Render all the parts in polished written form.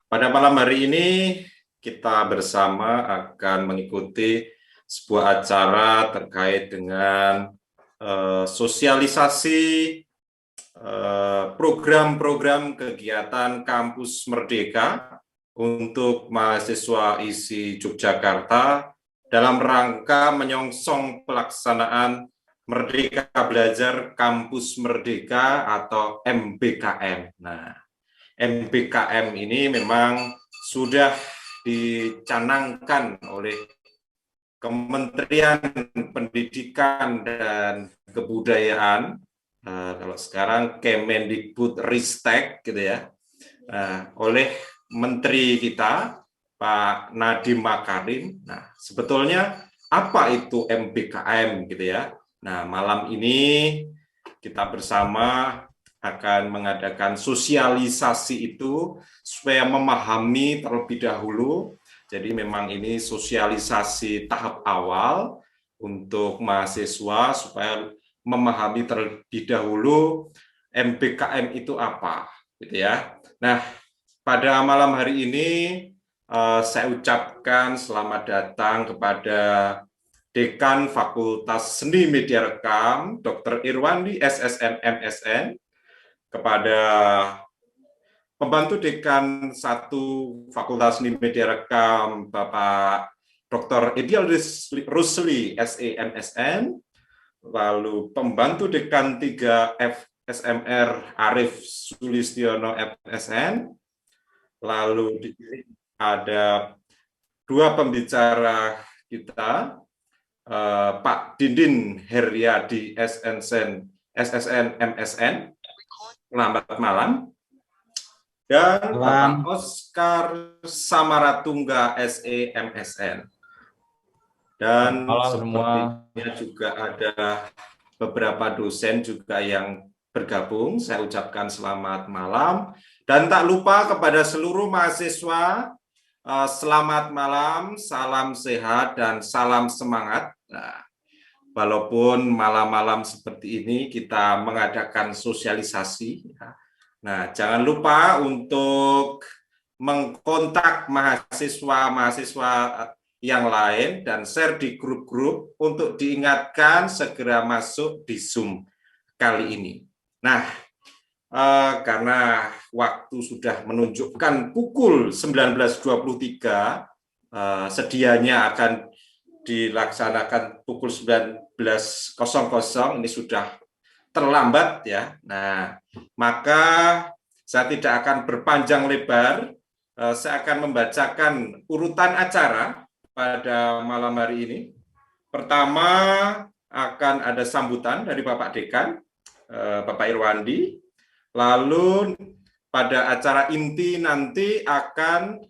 Pada malam hari ini kita bersama akan mengikuti sebuah acara terkait dengan sosialisasi program-program kegiatan Kampus Merdeka untuk mahasiswa ISI Yogyakarta dalam rangka menyongsong pelaksanaan Merdeka Belajar Kampus Merdeka atau MBKM. Nah, MBKM ini memang sudah dicanangkan oleh Kementerian Pendidikan dan Kebudayaan, kalau sekarang Kemendikbudristek gitu ya, oleh Menteri kita Pak Nadiem Makarim. Nah, sebetulnya apa itu MBKM gitu ya? Nah, malam ini kita bersama akan mengadakan sosialisasi itu supaya memahami terlebih dahulu. Jadi memang ini sosialisasi tahap awal untuk mahasiswa supaya memahami terlebih dahulu MBKM itu apa, gitu ya. Nah, pada malam hari ini saya ucapkan selamat datang kepada Dekan Fakultas Seni Media Rekam, Dr. Irwandi SSN MSN, kepada Pembantu Dekan 1 Fakultas Seni Media Rekam, Bapak Dr. Edial Rusli SE MSN, lalu Pembantu Dekan 3 FSMR Arif Sulistiono FSN, lalu ada dua pembicara kita, Pak Dindin Heriadi SSN MSN, selamat malam, dan Bapak Oscar Samaratungga SE MSN. Dan sepertinya juga ada beberapa dosen juga yang bergabung. Saya ucapkan selamat malam. Dan tak lupa kepada seluruh mahasiswa, selamat malam, salam sehat, dan salam semangat. Nah, walaupun malam-malam seperti ini kita mengadakan sosialisasi, nah jangan lupa untuk mengkontak mahasiswa-mahasiswa yang lain dan share di grup-grup untuk diingatkan segera masuk di Zoom kali ini. Nah, karena waktu sudah menunjukkan pukul 19.23, sedianya akan dilaksanakan pukul 19.00, ini sudah terlambat ya. Nah, maka saya tidak akan berpanjang lebar, saya akan membacakan urutan acara pada malam hari ini. Pertama akan ada sambutan dari Bapak Dekan, Bapak Irwandi. Lalu pada acara inti nanti akan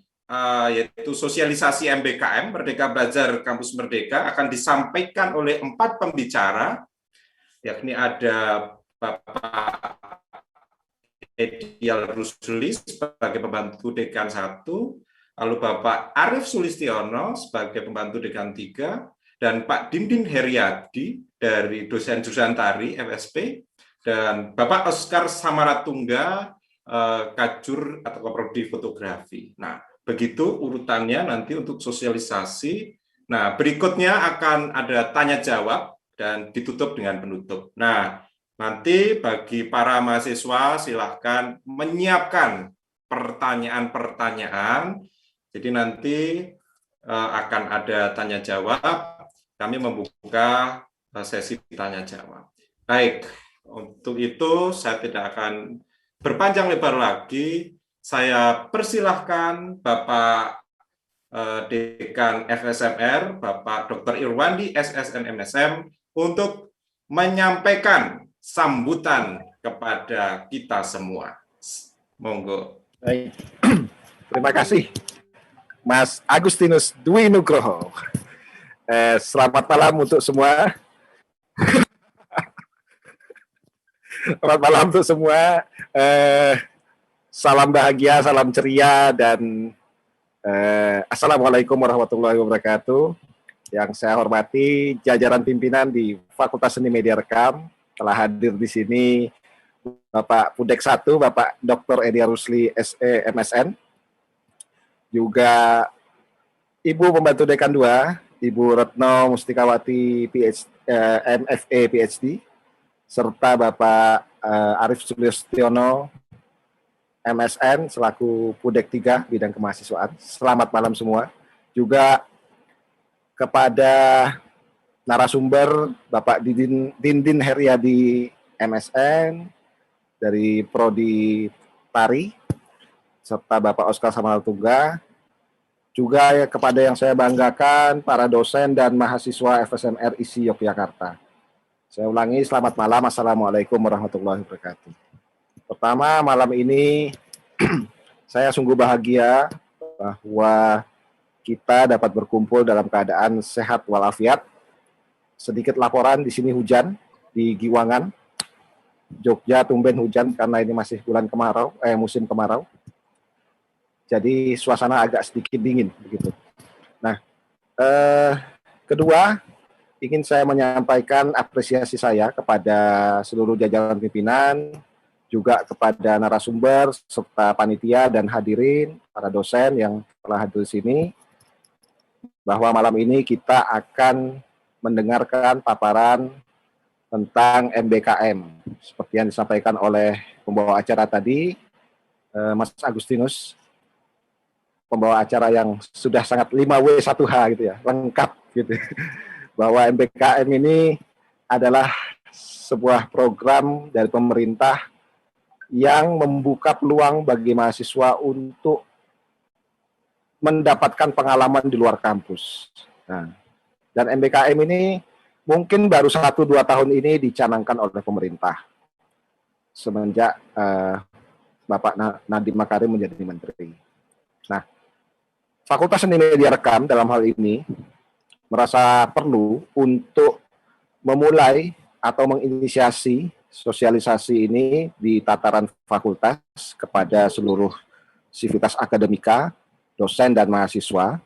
yaitu sosialisasi MBKM, Merdeka Belajar Kampus Merdeka, akan disampaikan oleh 4 pembicara, yakni ada Bapak Edial Rusli sebagai Pembantu Dekan 1, lalu Bapak Arif Sulistiono sebagai Pembantu Dekan 3, dan Pak Dindin Heriadi dari dosen-dosen tari FSP, dan Bapak Oscar Samaratungga Kajur atau Prodi Fotografi. Nah, begitu urutannya nanti untuk sosialisasi. Nah, berikutnya akan ada tanya jawab dan ditutup dengan penutup. Nah, nanti bagi para mahasiswa silahkan menyiapkan pertanyaan-pertanyaan. Jadi nanti akan ada tanya jawab. Kami membuka sesi tanya jawab. Baik, untuk itu saya tidak akan berpanjang lebar lagi. Saya persilahkan Bapak Dekan FSMR, Bapak Dr. Irwandi SSN MSM untuk menyampaikan sambutan kepada kita semua. Monggo. Baik. Terima kasih Mas Agustinus Dwi Nugroho. Selamat malam untuk semua. Selamat malam untuk semua. Salam bahagia, salam ceria, dan Assalamualaikum warahmatullahi wabarakatuh. Yang saya hormati jajaran pimpinan di Fakultas Seni Media Rekam, telah hadir di sini Bapak Pudek 1, Bapak Dr. Edial Rusli SE MSN, juga Ibu Pembantu Dekan 2, Ibu Retno Mustikawati MFA PhD, serta Bapak Arief Sulistiono MSN selaku Pudek 3 bidang kemahasiswaan. Selamat malam semua. Juga kepada narasumber Bapak Dindin Heriadi MSN dari Prodi Tari, serta Bapak Oskar Samaltungga. Juga ya, kepada yang saya banggakan, para dosen dan mahasiswa FSMR ISI Yogyakarta. Saya ulangi, selamat malam, Assalamualaikum warahmatullahi wabarakatuh. Pertama, malam ini saya sungguh bahagia bahwa kita dapat berkumpul dalam keadaan sehat walafiat. Sedikit laporan, di sini hujan, di Giwangan, Jogja tumben hujan karena ini masih bulan kemarau, musim kemarau. Jadi suasana agak sedikit dingin begitu. Nah, kedua, ingin saya menyampaikan apresiasi saya kepada seluruh jajaran pimpinan, juga kepada narasumber serta panitia dan hadirin para dosen yang telah hadir di sini, bahwa malam ini kita akan mendengarkan paparan tentang MBKM seperti yang disampaikan oleh pembawa acara tadi, Mas Agustinus, pembawa acara yang sudah sangat 5W1H gitu ya, lengkap gitu. Bahwa MBKM ini adalah sebuah program dari pemerintah yang membuka peluang bagi mahasiswa untuk mendapatkan pengalaman di luar kampus. Nah, dan MBKM ini mungkin baru 1-2 tahun ini dicanangkan oleh pemerintah semenjak Bapak Nadiem Makarim menjadi menteri. Nah, Fakultas Seni Media Rekam dalam hal ini merasa perlu untuk memulai atau menginisiasi sosialisasi ini di tataran fakultas kepada seluruh sivitas akademika, dosen dan mahasiswa.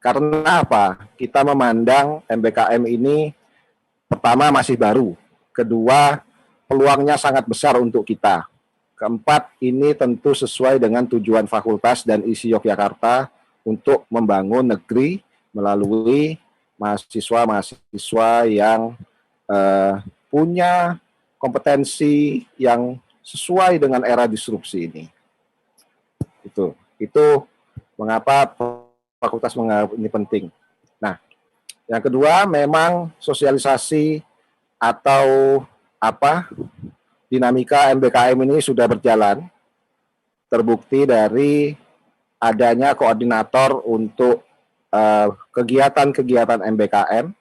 Karena apa? Kita memandang MBKM ini pertama masih baru, kedua peluangnya sangat besar untuk kita. Keempat, ini tentu sesuai dengan tujuan fakultas dan ISI Yogyakarta untuk membangun negeri melalui mahasiswa-mahasiswa yang punya kompetensi yang sesuai dengan era disrupsi ini. Itu mengapa fakultas menganggap ini penting. Nah, yang kedua memang sosialisasi atau dinamika MBKM ini sudah berjalan, terbukti dari adanya koordinator untuk kegiatan-kegiatan MBKM,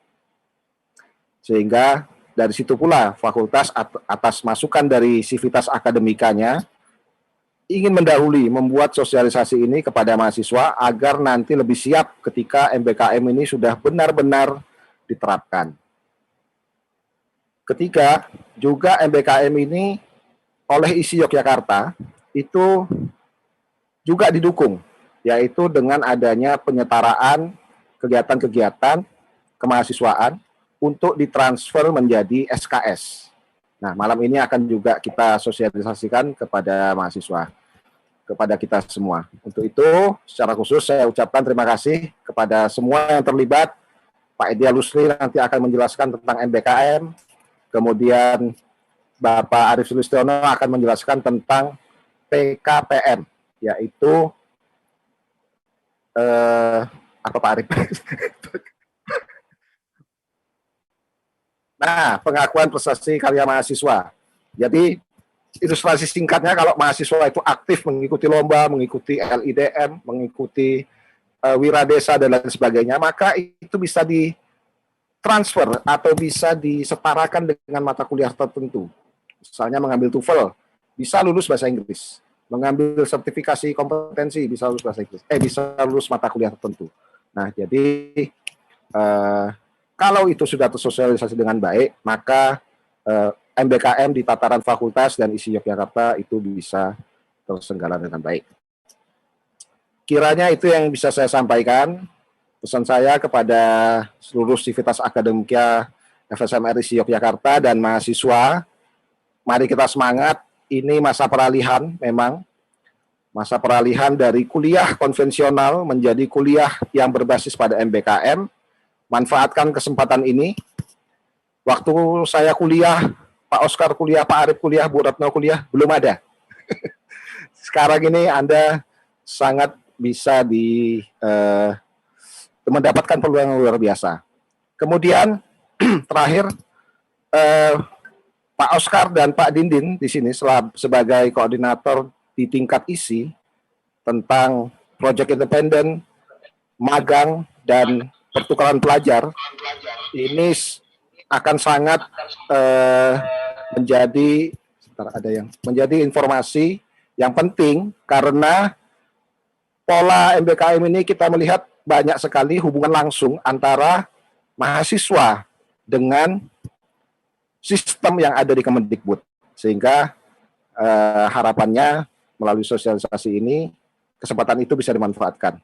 sehingga dari situ pula fakultas atas masukan dari sivitas akademikanya ingin mendahului membuat sosialisasi ini kepada mahasiswa agar nanti lebih siap ketika MBKM ini sudah benar-benar diterapkan. Ketiga, juga MBKM ini oleh ISI Yogyakarta itu juga didukung, yaitu dengan adanya penyetaraan kegiatan-kegiatan kemahasiswaan untuk ditransfer menjadi SKS. Nah, malam ini akan juga kita sosialisasikan kepada mahasiswa, kepada kita semua. Untuk itu, secara khusus saya ucapkan terima kasih kepada semua yang terlibat. Pak Edi Alusri nanti akan menjelaskan tentang MBKM, kemudian Bapak Arief Sulistiono akan menjelaskan tentang PKPM, yaitu apa Pak Arief? Nah, pengakuan prestasi karya mahasiswa. Jadi, ilustrasi singkatnya kalau mahasiswa itu aktif mengikuti lomba, mengikuti LIDM, mengikuti Wiradesa dan lain sebagainya, maka itu bisa ditransfer atau bisa disetarakan dengan mata kuliah tertentu. Misalnya mengambil TOEFL, bisa lulus bahasa Inggris. Mengambil sertifikasi kompetensi, bisa lulus bahasa Inggris. Bisa lulus mata kuliah tertentu. Nah, jadi kalau itu sudah tersosialisasi dengan baik, maka MBKM di tataran fakultas dan ISI Yogyakarta itu bisa terselenggara dengan baik. Kiranya itu yang bisa saya sampaikan. Pesan saya kepada seluruh sivitas akademika FSMR ISI Yogyakarta dan mahasiswa, mari kita semangat. Ini masa peralihan memang. masa peralihan dari kuliah konvensional menjadi kuliah yang berbasis pada MBKM. Manfaatkan kesempatan ini. Waktu saya kuliah, Pak Oscar kuliah, Pak Arif kuliah, Bu Retno kuliah, belum ada. Sekarang ini Anda sangat bisa mendapatkan peluang yang luar biasa. Kemudian terakhir, Pak Oscar dan Pak Dindin di sini sebagai koordinator di tingkat isi tentang proyek independen, magang, dan pertukaran pelajar, ini akan sangat menjadi informasi yang penting karena pola MBKM ini kita melihat banyak sekali hubungan langsung antara mahasiswa dengan sistem yang ada di Kemendikbud, sehingga harapannya melalui sosialisasi ini kesempatan itu bisa dimanfaatkan.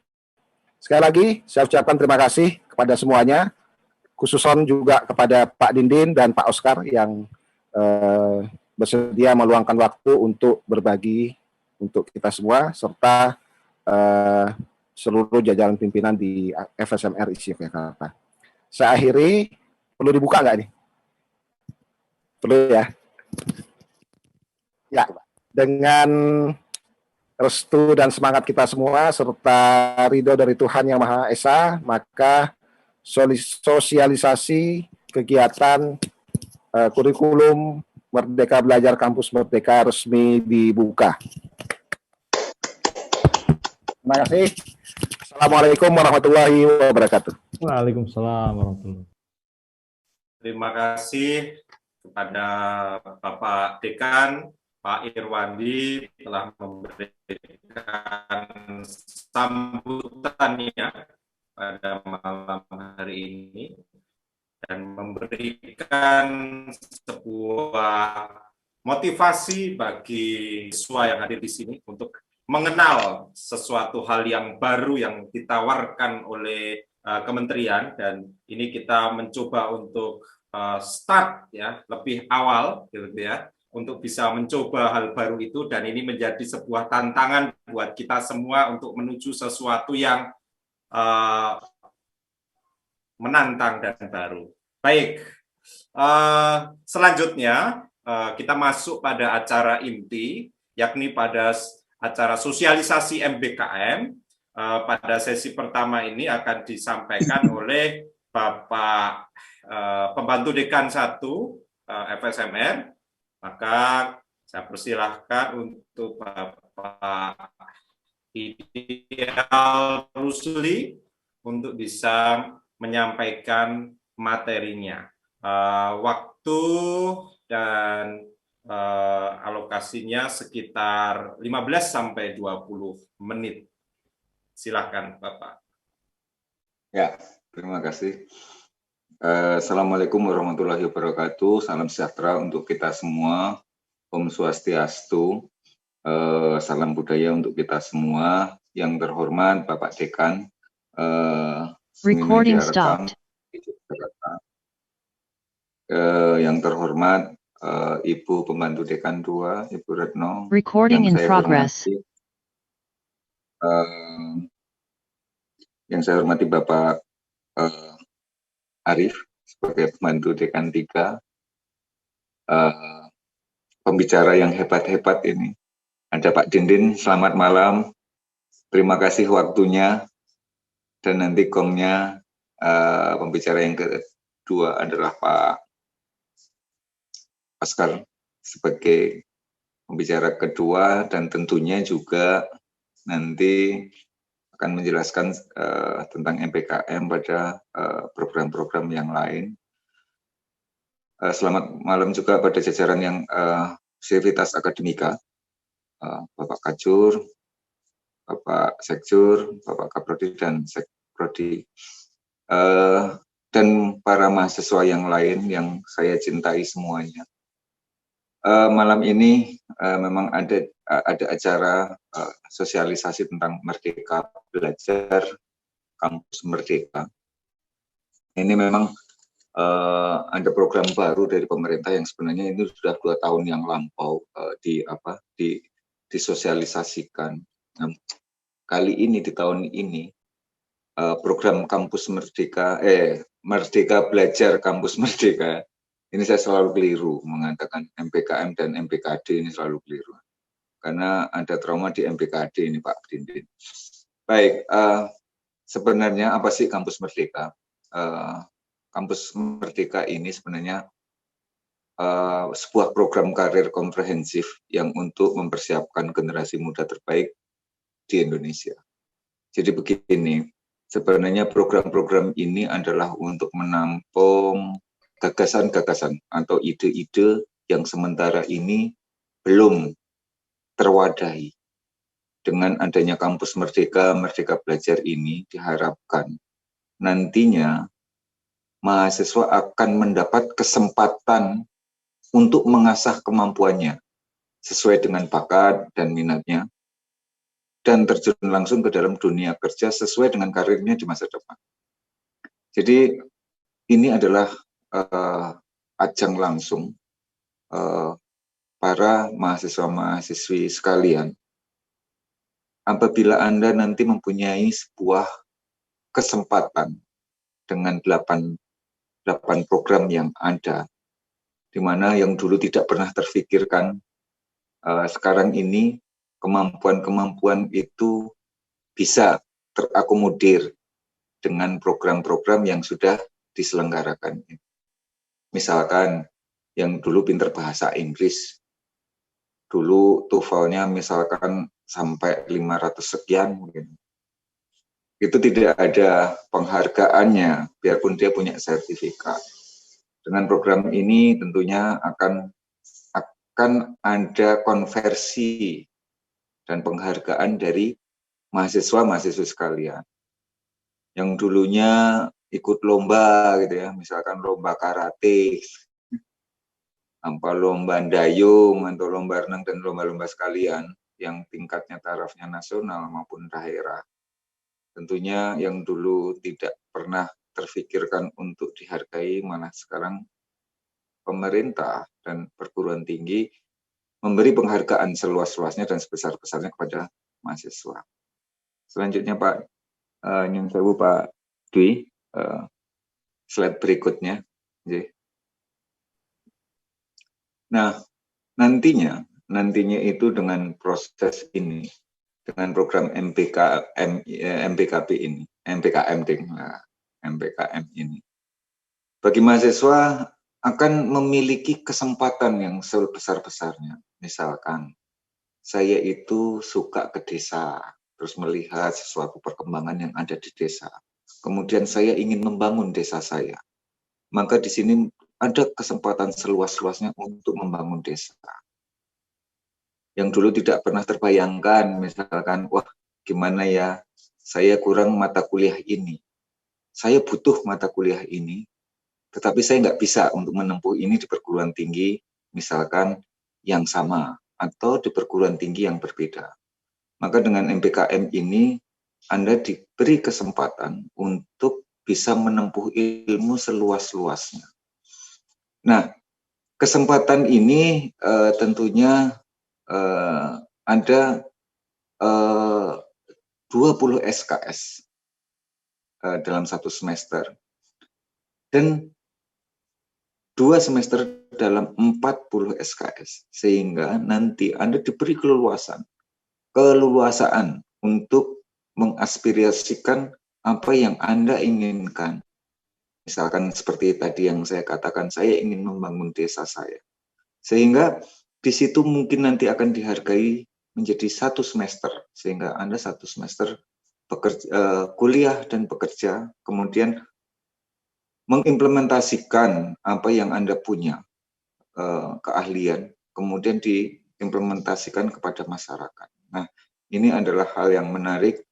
Sekali lagi saya ucapkan terima kasih kepada semuanya, khususon juga kepada Pak Dindin dan Pak Oscar yang bersedia meluangkan waktu untuk berbagi untuk kita semua serta seluruh jajaran pimpinan di FSMR ISI Jakarta. Saya akhiri, perlu dibuka nggak nih? Perlu ya? Ya, dengan restu dan semangat kita semua serta ridho dari Tuhan Yang Maha Esa, maka sosialisasi kegiatan kurikulum Merdeka Belajar Kampus Merdeka resmi dibuka. Terima kasih. Assalamualaikum warahmatullahi wabarakatuh. Waalaikumsalam warahmatullahi wabarakatuh. Terima kasih kepada Bapak Dekan, Pak Irwandi telah memberikan sambutannya pada malam hari ini dan memberikan sebuah motivasi bagi siswa yang hadir di sini untuk mengenal sesuatu hal yang baru yang ditawarkan oleh kementerian, dan ini kita mencoba untuk start ya lebih awal gitu ya untuk bisa mencoba hal baru itu, dan ini menjadi sebuah tantangan buat kita semua untuk menuju sesuatu yang menantang dan baru. Baik, selanjutnya kita masuk pada acara inti, yakni pada acara sosialisasi MBKM. Pada sesi pertama ini akan disampaikan oleh Bapak Pembantu Dekan 1 FSMR. Maka saya persilahkan untuk Bapak Ideal Rusli untuk bisa menyampaikan materinya. Waktu dan alokasinya sekitar 15 sampai 20 menit. Silakan Bapak. Ya, terima kasih. Assalamualaikum warahmatullahi wabarakatuh. Salam sejahtera untuk kita semua. Om Swastiastu. Salam budaya untuk kita semua. Yang terhormat Bapak Dekan. Recording stopped. Yang terhormat Ibu Pembantu Dekan 2, Ibu Retno. Recording in progress. Yang saya hormati Bapak Arif sebagai Pembantu Dekan 3, pembicara yang hebat-hebat ini. Ada Pak Dindin, selamat malam. Terima kasih waktunya. Dan nanti gongnya pembicara yang kedua adalah Pak Oscar sebagai pembicara kedua, dan tentunya juga nanti akan menjelaskan tentang MBKM pada program-program yang lain. Selamat malam juga pada jajaran yang Sivitas Akademika, Bapak Kajur, Bapak Sekjur, Bapak Kaprodi dan Sekprodi, dan para mahasiswa yang lain yang saya cintai semuanya. Malam ini memang ada acara sosialisasi tentang Merdeka Belajar Kampus Merdeka. Ini memang ada program baru dari pemerintah yang sebenarnya ini sudah 2 tahun yang lampau disosialisasikan. Nah, kali ini di tahun ini program Kampus Merdeka, Merdeka Belajar Kampus Merdeka, ini saya selalu keliru mengatakan MPKM dan MPKD, ini selalu keliru. Karena ada trauma di MPKD ini Pak Dindin. Baik, sebenarnya apa sih Kampus Merdeka? Kampus Merdeka ini sebenarnya sebuah program karir komprehensif yang untuk mempersiapkan generasi muda terbaik di Indonesia. Jadi begini, sebenarnya program-program ini adalah untuk menampung gagasan-gagasan atau ide-ide yang sementara ini belum terwadahi. Dengan adanya Kampus Merdeka, Merdeka Belajar ini diharapkan nantinya mahasiswa akan mendapat kesempatan untuk mengasah kemampuannya sesuai dengan bakat dan minatnya dan terjun langsung ke dalam dunia kerja sesuai dengan karirnya di masa depan. Jadi ini adalah ajang langsung para mahasiswa-mahasiswi sekalian. Apabila Anda nanti mempunyai sebuah kesempatan dengan 8 program yang ada, di mana yang dulu tidak pernah terfikirkan, sekarang ini kemampuan-kemampuan itu bisa terakomodir dengan program-program yang sudah diselenggarakan. Misalkan yang dulu pinter bahasa Inggris, dulu TOEFL-nya misalkan sampai 500 sekian mungkin. Itu tidak ada penghargaannya, biarpun dia punya sertifikat. Dengan program ini tentunya akan ada konversi dan penghargaan dari mahasiswa-mahasiswa sekalian. Yang dulunya ikut lomba gitu ya, misalkan lomba karate, lomba dayung atau lomba renang dan lomba-lomba sekalian yang tingkatnya tarafnya nasional maupun daerah. Tentunya yang dulu tidak pernah terfikirkan untuk dihargai, malah sekarang pemerintah dan perguruan tinggi memberi penghargaan seluas-luasnya dan sebesar-besarnya kepada mahasiswa. Selanjutnya Pak Nyun Sewu Pak Dwi, slide berikutnya. Nah, nantinya itu dengan proses ini, dengan program MPKM ini, bagi mahasiswa akan memiliki kesempatan yang sebesar-besarnya. Misalkan, saya itu suka ke desa, terus melihat sesuatu perkembangan yang ada di desa. Kemudian saya ingin membangun desa saya. Maka di sini ada kesempatan seluas-luasnya untuk membangun desa. Yang dulu tidak pernah terbayangkan, misalkan, wah gimana ya, saya kurang mata kuliah ini. Saya butuh mata kuliah ini, tetapi saya nggak bisa untuk menempuh ini di perguruan tinggi, misalkan yang sama, atau di perguruan tinggi yang berbeda. Maka dengan MPKM ini, Anda diberi kesempatan untuk bisa menempuh ilmu seluas-luasnya. Nah, kesempatan ini tentunya ada 20 SKS dalam satu semester. Dan 2 semester dalam 40 SKS. Sehingga nanti Anda diberi keleluasaan untuk mengaspirasikan apa yang Anda inginkan. Misalkan seperti tadi yang saya katakan, saya ingin membangun desa saya. Sehingga di situ mungkin nanti akan dihargai menjadi 1 semester. Sehingga Anda 1 semester kuliah dan bekerja, kemudian mengimplementasikan apa yang Anda punya, keahlian, kemudian diimplementasikan kepada masyarakat. Nah, ini adalah hal yang menarik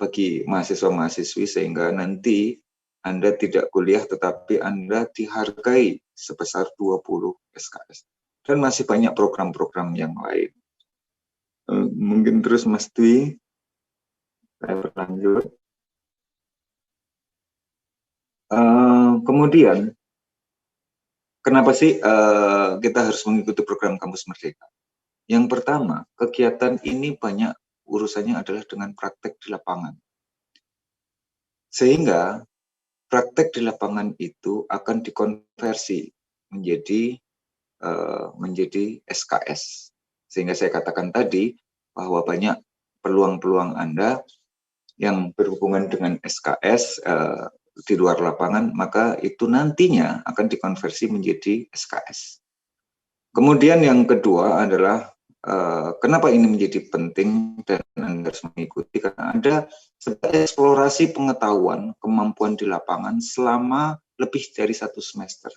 bagi mahasiswa-mahasiswi, sehingga nanti Anda tidak kuliah tetapi Anda dihargai sebesar 20 SKS. Dan masih banyak program-program yang lain. Mungkin terus Mas Dwi, saya berlanjut. Kemudian, kenapa sih kita harus mengikuti program Kampus Merdeka? Yang pertama, kegiatan ini banyak urusannya adalah dengan praktek di lapangan. Sehingga praktek di lapangan itu akan dikonversi menjadi SKS. Sehingga saya katakan tadi bahwa banyak peluang-peluang Anda yang berhubungan dengan SKS di luar lapangan, maka itu nantinya akan dikonversi menjadi SKS. Kemudian yang kedua adalah kenapa ini menjadi penting dan Anda harus mengikuti, karena ada eksplorasi pengetahuan, kemampuan di lapangan selama lebih dari 1 semester.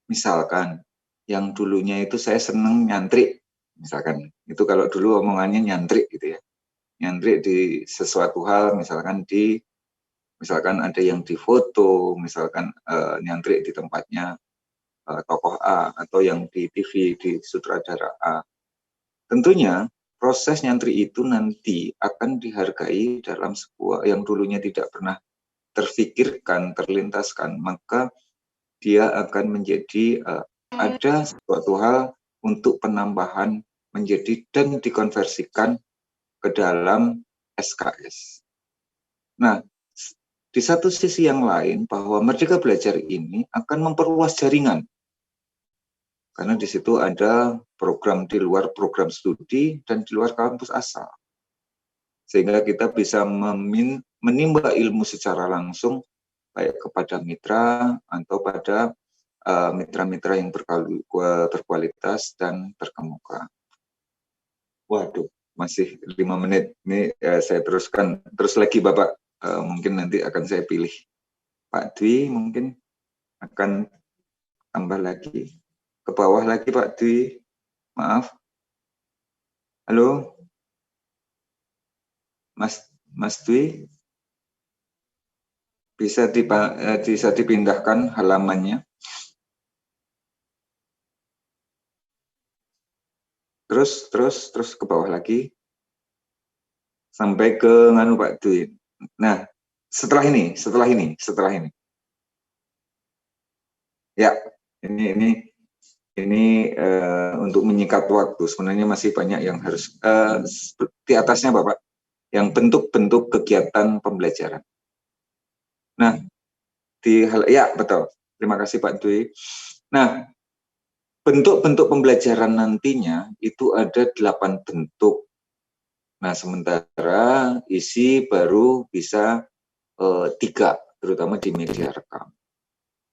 Misalkan, yang dulunya itu saya seneng nyantri, misalkan, itu kalau dulu omongannya nyantri gitu ya, nyantri di sesuatu hal, misalkan ada yang difoto, misalkan nyantri di tempatnya tokoh A, atau yang di TV di sutradara A. Tentunya proses nyantri itu nanti akan dihargai dalam sebuah yang dulunya tidak pernah terfikirkan, terlintaskan, maka dia akan menjadi ada suatu hal untuk penambahan menjadi dan dikonversikan ke dalam SKS. Nah, di satu sisi yang lain bahwa Merdeka Belajar ini akan memperluas jaringan. Karena di situ ada program di luar program studi dan di luar kampus asal. Sehingga kita bisa menimba ilmu secara langsung baik kepada mitra atau pada mitra-mitra yang berkualitas dan terkemuka. Waduh, masih 5 menit. Ini saya teruskan. Terus lagi Bapak, mungkin nanti akan saya pilih. Pak Dwi mungkin akan tambah lagi. Ke bawah lagi Pak Dwi. Maaf. Halo? Mas Dwi? Bisa dipindahkan halamannya. Terus ke bawah lagi sampai ke nganu Pak Dwi. Nah, setelah ini. Ya, ini untuk menyingkat waktu. Sebenarnya masih banyak yang harus di atasnya Bapak, yang bentuk-bentuk kegiatan pembelajaran. Nah, ya betul. Terima kasih Pak Dwi. Nah, bentuk-bentuk pembelajaran nantinya itu ada 8 bentuk. Nah, sementara isi baru bisa 3, terutama di media rekam.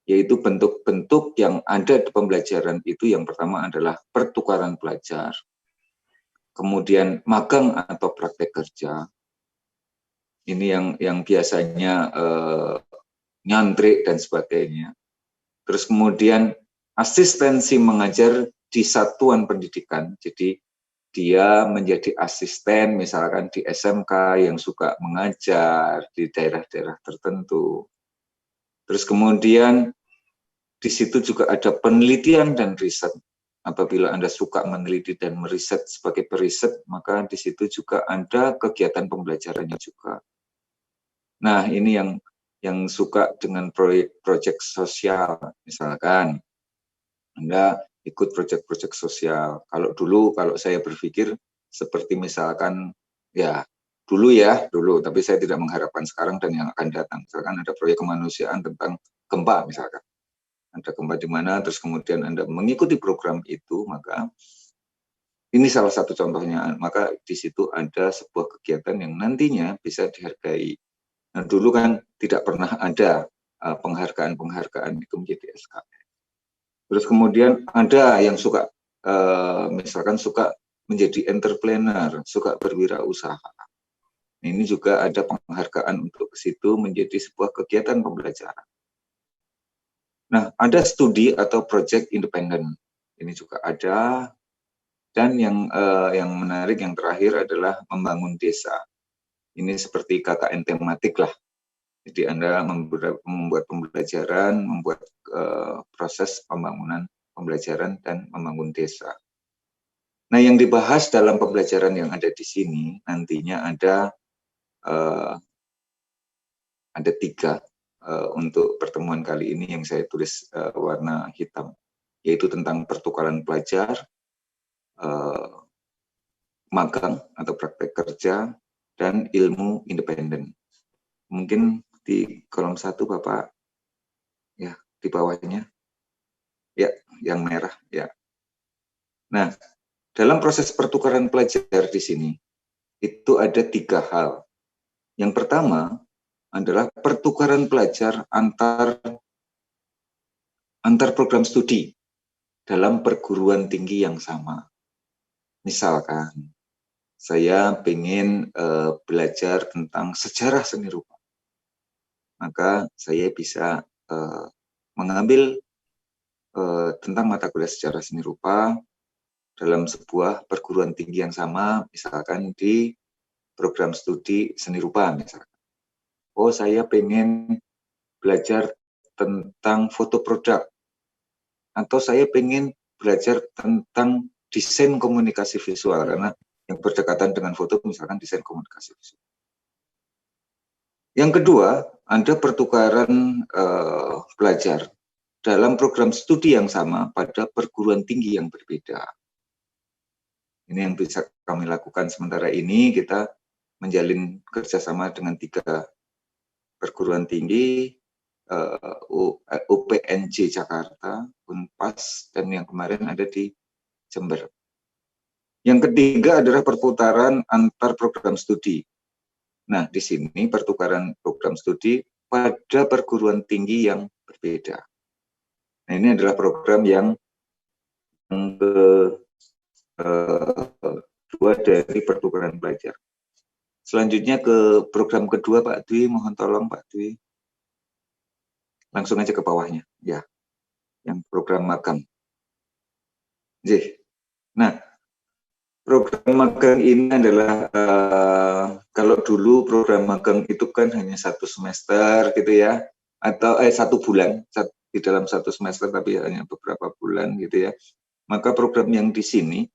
Yaitu bentuk-bentuk yang ada di pembelajaran itu yang pertama adalah pertukaran pelajar. Kemudian magang atau praktek kerja. Ini yang biasanya nyantri dan sebagainya. Terus kemudian asistensi mengajar di satuan pendidikan. Jadi dia menjadi asisten misalkan di SMK yang suka mengajar di daerah-daerah tertentu. Terus kemudian di situ juga ada penelitian dan riset. Apabila Anda suka meneliti dan meriset sebagai periset, maka di situ juga ada kegiatan pembelajarannya juga. Nah, ini yang suka dengan proyek sosial, misalkan Anda ikut proyek-proyek sosial. Kalau saya berpikir seperti misalkan dulu, tapi saya tidak mengharapkan sekarang dan yang akan datang. Misalkan ada proyek kemanusiaan tentang gempa misalkan. Ada gempa di mana, terus kemudian Anda mengikuti program itu, maka ini salah satu contohnya. Maka di situ ada sebuah kegiatan yang nantinya bisa dihargai. Nah, dulu kan tidak pernah ada penghargaan-penghargaan itu menjadi SKS. Terus kemudian ada yang suka, misalkan suka menjadi entrepreneur, suka berwirausaha. Ini juga ada penghargaan untuk ke situ menjadi sebuah kegiatan pembelajaran. Nah, ada studi atau proyek independen. Ini juga ada. Dan yang menarik yang terakhir adalah membangun desa. Ini seperti KKN tematik lah. Jadi Anda membuat pembelajaran, membuat proses pembangunan pembelajaran dan membangun desa. Nah, yang dibahas dalam pembelajaran yang ada di sini nantinya ada 3 untuk pertemuan kali ini yang saya tulis warna hitam, yaitu tentang pertukaran pelajar, magang atau praktek kerja, dan ilmu independen. Mungkin di kolom 1 Bapak, ya di bawahnya, ya yang merah ya. Nah, dalam proses pertukaran pelajar di sini itu ada 3 hal. Yang pertama adalah pertukaran pelajar antar program studi dalam perguruan tinggi yang sama. Misalkan saya ingin belajar tentang sejarah seni rupa, maka saya bisa mengambil tentang mata kuliah sejarah seni rupa dalam sebuah perguruan tinggi yang sama, misalkan di program studi seni rupa misalkan. Oh, saya pengen belajar tentang foto produk, atau saya pengen belajar tentang desain komunikasi visual, karena yang berdekatan dengan foto misalkan desain komunikasi visual. Yang kedua, ada pertukaran pelajar dalam program studi yang sama pada perguruan tinggi yang berbeda. Ini yang bisa kami lakukan sementara ini. Kita menjalin kerjasama dengan 3 perguruan tinggi, UPNJ Jakarta, Unpas, dan yang kemarin ada di Jember. Yang ketiga adalah perputaran antar program studi. Nah, di sini pertukaran program studi pada perguruan tinggi yang berbeda. Nah, ini adalah program yang kedua dari pertukaran pelajar. Selanjutnya ke program kedua, Pak Dwi, mohon tolong Pak Dwi. Langsung aja ke bawahnya, ya, yang program magang. Nah, program magang ini adalah kalau dulu program magang itu kan hanya 1 semester gitu ya, atau 1 bulan di dalam 1 semester, tapi hanya beberapa bulan gitu ya. Maka program yang di sini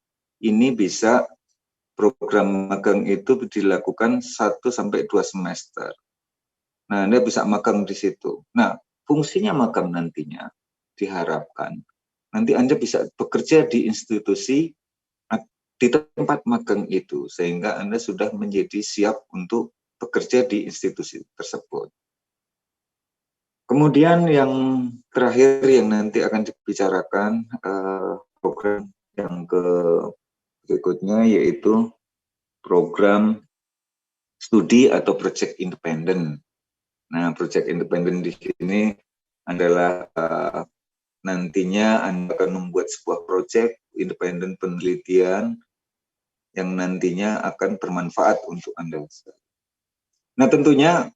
ini bisa program magang itu dilakukan 1 sampai 2 semester. Nah, Anda bisa magang di situ. Nah, fungsinya magang nantinya diharapkan nanti Anda bisa bekerja di institusi di tempat magang itu, sehingga Anda sudah menjadi siap untuk bekerja di institusi tersebut. Kemudian yang terakhir yang nanti akan dibicarakan program yang berikutnya, yaitu program studi atau project independen. Nah, project independen di sini adalah nantinya Anda akan membuat sebuah project independen penelitian yang nantinya akan bermanfaat untuk Anda. Nah, tentunya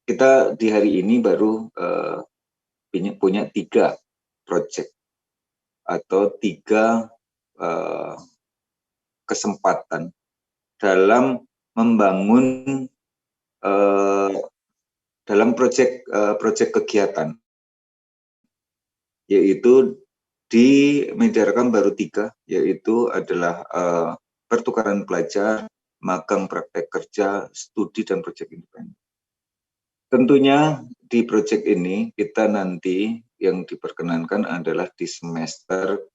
kita di hari ini baru punya 3 project atau 3 kesempatan dalam membangun dalam project kegiatan, yaitu di Media Rekam baru 3, yaitu adalah pertukaran pelajar, magang praktek kerja, studi, dan project independen. Tentunya di project ini kita nanti yang diperkenankan adalah di semester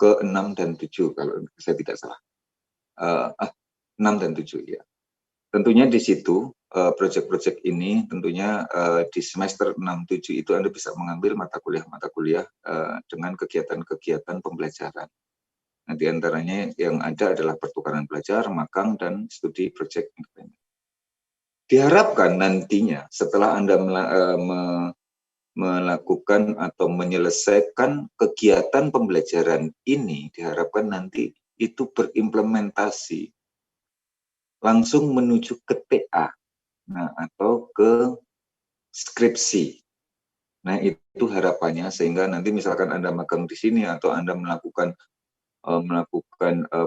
ke-6 dan 7 kalau saya tidak salah. 6 dan 7 ya. Tentunya di situ project-project ini tentunya di semester 6-7 itu Anda bisa mengambil mata kuliah dengan kegiatan-kegiatan pembelajaran. Nah, di antaranya yang ada adalah pertukaran pelajar, magang, dan studi project independen. Diharapkan nantinya setelah Anda melakukan atau menyelesaikan kegiatan pembelajaran ini, diharapkan nanti itu berimplementasi langsung menuju ke TA, nah, atau ke skripsi. Nah, itu harapannya, sehingga nanti misalkan Anda magang di sini atau Anda melakukan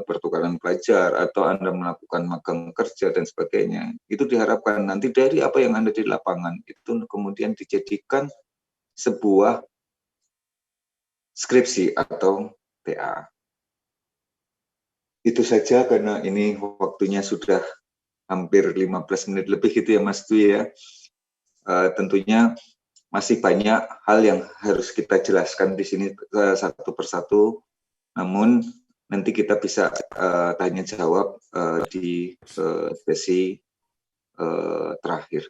pertukaran pelajar atau Anda melakukan magang kerja dan sebagainya, itu diharapkan nanti dari apa yang Anda di lapangan itu kemudian dijadikan sebuah skripsi atau TA. Itu saja karena ini waktunya sudah hampir 15 menit lebih gitu ya Mas Dwi ya. Tentunya masih banyak hal yang harus kita jelaskan di sini satu persatu. Namun nanti kita bisa tanya jawab di sesi terakhir.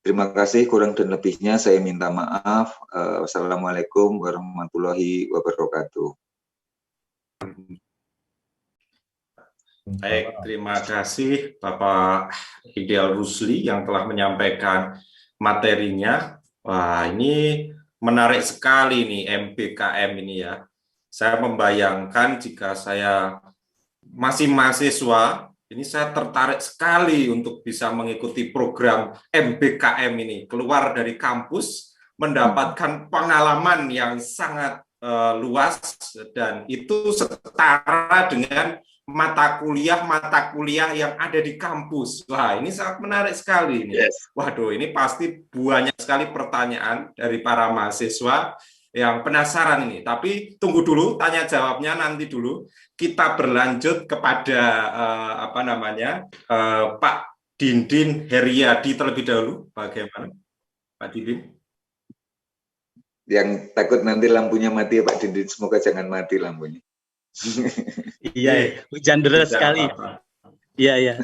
Terima kasih, kurang dan lebihnya saya minta maaf. Wassalamualaikum warahmatullahi wabarakatuh. Baik, terima kasih Bapak Ideal Rusli yang telah menyampaikan materinya. Wah, ini menarik sekali nih MBKM ini ya. Saya membayangkan jika saya masih mahasiswa, ini saya tertarik sekali untuk bisa mengikuti program MBKM ini. Keluar dari kampus, mendapatkan pengalaman yang sangat luas, dan itu setara dengan mata kuliah yang ada di kampus. Wah, ini sangat menarik sekali ini. Yes. Waduh, ini pasti banyak sekali pertanyaan dari para mahasiswa yang penasaran ini. Tapi tunggu dulu, tanya jawabnya nanti dulu. Kita berlanjut kepada Pak Dindin Heriadi terlebih dahulu. Bagaimana, Pak Dindin? Yang takut nanti lampunya mati ya Pak Dindin, semoga jangan mati lampunya. Iya, hujan deras sekali. Iya.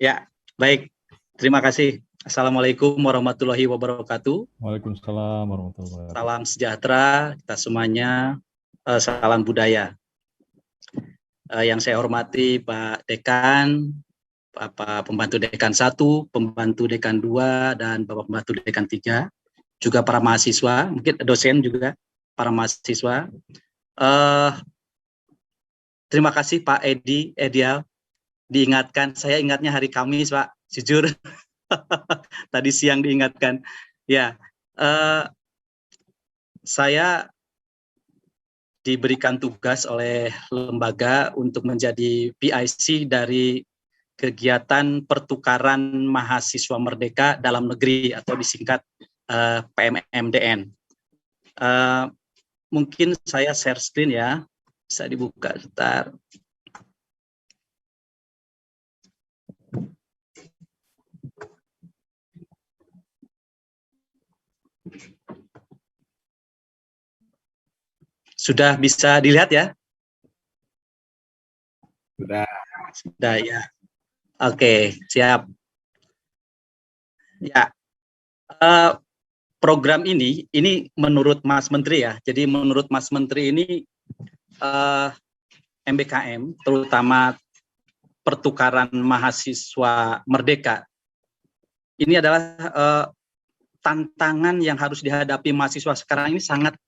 Ya, baik. Terima kasih. Assalamualaikum warahmatullahi wabarakatuh. Waalaikumsalam warahmatullahi wabarakatuh. Salam sejahtera kita semuanya. Salam budaya. Yang saya hormati Pak Dekan, Bapak Pembantu Dekan 1, Pembantu Dekan 2, dan Bapak Pembantu Dekan 3, juga para mahasiswa, mungkin dosen juga, para mahasiswa. Terima kasih Pak Edial, diingatkan. Saya ingatnya hari Kamis Pak, jujur. Tadi siang diingatkan. Ya, saya diberikan tugas oleh lembaga untuk menjadi PIC dari kegiatan pertukaran mahasiswa merdeka dalam negeri atau disingkat PMMDN. Mungkin saya share screen ya, bisa dibuka sebentar. Sudah bisa dilihat ya? Sudah ya. Oke, siap. Ya, program ini menurut Mas Menteri ya. Jadi menurut Mas Menteri ini MBKM, terutama pertukaran mahasiswa merdeka, ini adalah tantangan yang harus dihadapi mahasiswa sekarang ini sangat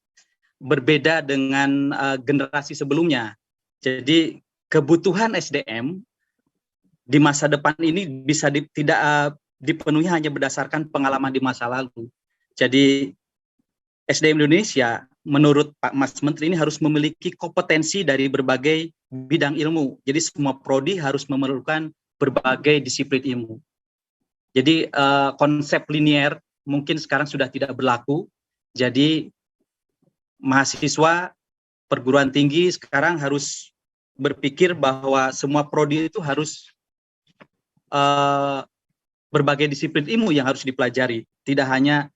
berbeda dengan generasi sebelumnya. Jadi kebutuhan SDM di masa depan ini bisa tidak dipenuhi hanya berdasarkan pengalaman di masa lalu. Jadi SDM Indonesia menurut Pak Mas Menteri ini harus memiliki kompetensi dari berbagai bidang ilmu. Jadi semua prodi harus memerlukan berbagai disiplin ilmu. Jadi konsep linier mungkin sekarang sudah tidak berlaku. Jadi mahasiswa perguruan tinggi sekarang harus berpikir bahwa semua prodi itu harus berbagai disiplin ilmu yang harus dipelajari. Tidak hanya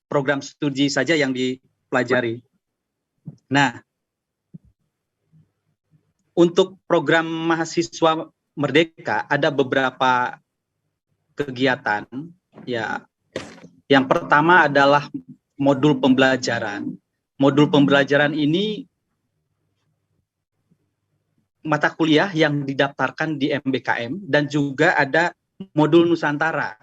program studi saja yang dipelajari. Nah, untuk program mahasiswa merdeka ada beberapa kegiatan. Ya, yang pertama adalah modul pembelajaran. Modul pembelajaran ini mata kuliah yang didaftarkan di MBKM dan juga ada modul Nusantara.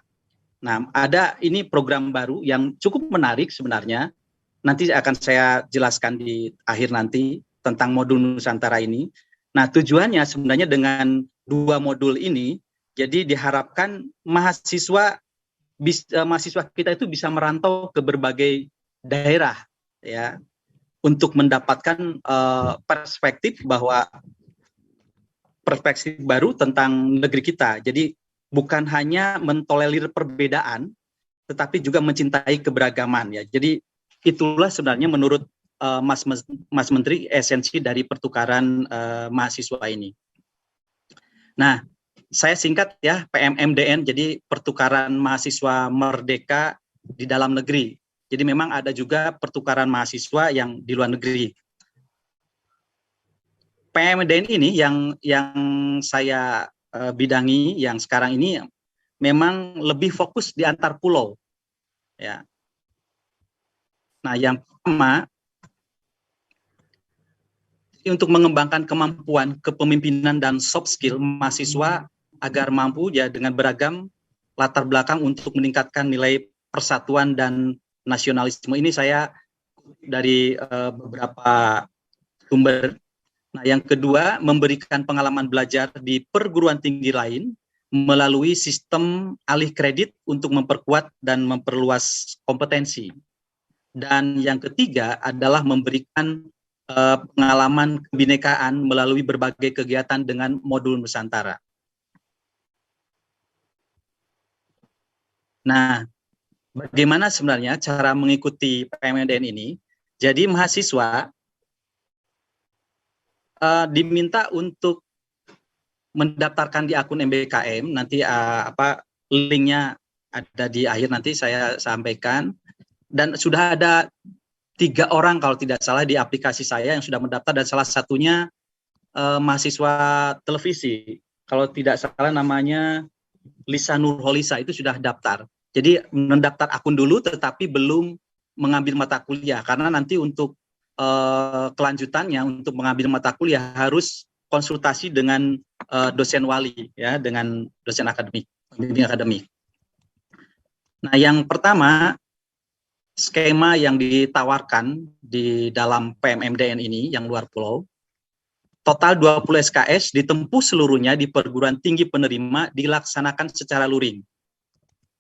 Nah, ada ini program baru yang cukup menarik sebenarnya. Nanti akan saya jelaskan di akhir nanti tentang modul Nusantara ini. Nah, tujuannya sebenarnya dengan dua modul ini, jadi diharapkan mahasiswa kita itu bisa merantau ke berbagai daerah, ya, untuk mendapatkan perspektif baru tentang negeri kita. Jadi bukan hanya mentolerir perbedaan, tetapi juga mencintai keberagaman. Ya, jadi itulah sebenarnya menurut Mas Menteri esensi dari pertukaran mahasiswa ini. Nah, saya singkat ya, PMMDN, jadi pertukaran mahasiswa merdeka di dalam negeri. Jadi memang ada juga pertukaran mahasiswa yang di luar negeri. PMDN ini yang saya bidangi yang sekarang ini memang lebih fokus di antar pulau, ya. Nah, yang pertama untuk mengembangkan kemampuan kepemimpinan dan soft skill mahasiswa agar mampu ya dengan beragam latar belakang untuk meningkatkan nilai persatuan dan nasionalisme. Ini saya dari beberapa sumber. Nah, yang kedua, memberikan pengalaman belajar di perguruan tinggi lain melalui sistem alih kredit untuk memperkuat dan memperluas kompetensi. Dan yang ketiga adalah memberikan pengalaman kebinekaan melalui berbagai kegiatan dengan modul Nusantara. Nah, bagaimana sebenarnya cara mengikuti PMDN ini? Jadi mahasiswa diminta untuk mendaftarkan di akun MBKM, nanti linknya ada di akhir, nanti saya sampaikan. Dan sudah ada 3 orang kalau tidak salah di aplikasi saya yang sudah mendaftar, dan salah satunya mahasiswa televisi, kalau tidak salah namanya Lisa Nurholisa, itu sudah daftar. Jadi mendaftar akun dulu tetapi belum mengambil mata kuliah, karena nanti untuk kelanjutannya untuk mengambil mata kuliah harus konsultasi dengan dosen wali, ya, dengan dosen akademik, pembimbing akademik. Nah, yang pertama, skema yang ditawarkan di dalam PMMDN ini yang luar pulau, total 20 SKS ditempuh seluruhnya di perguruan tinggi penerima dilaksanakan secara luring.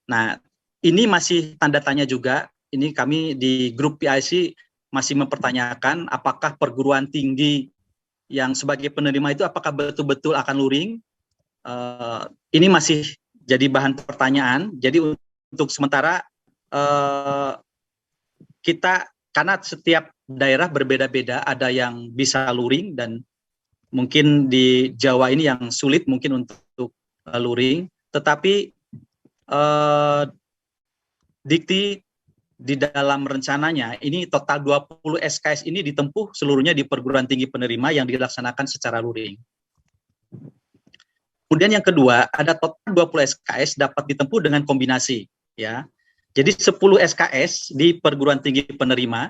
Nah, ini masih tanda tanya juga. Ini kami di grup PIC masih mempertanyakan apakah perguruan tinggi yang sebagai penerima itu apakah betul-betul akan luring. Ini masih jadi bahan pertanyaan. Jadi untuk sementara kita, karena setiap daerah berbeda-beda, ada yang bisa luring dan mungkin di Jawa ini yang sulit mungkin untuk luring, tetapi dikti di dalam rencananya ini total 20 SKS ini ditempuh seluruhnya di perguruan tinggi penerima yang dilaksanakan secara luring. Kemudian yang kedua, ada total 20 SKS dapat ditempuh dengan kombinasi, ya. Jadi 10 SKS di perguruan tinggi penerima,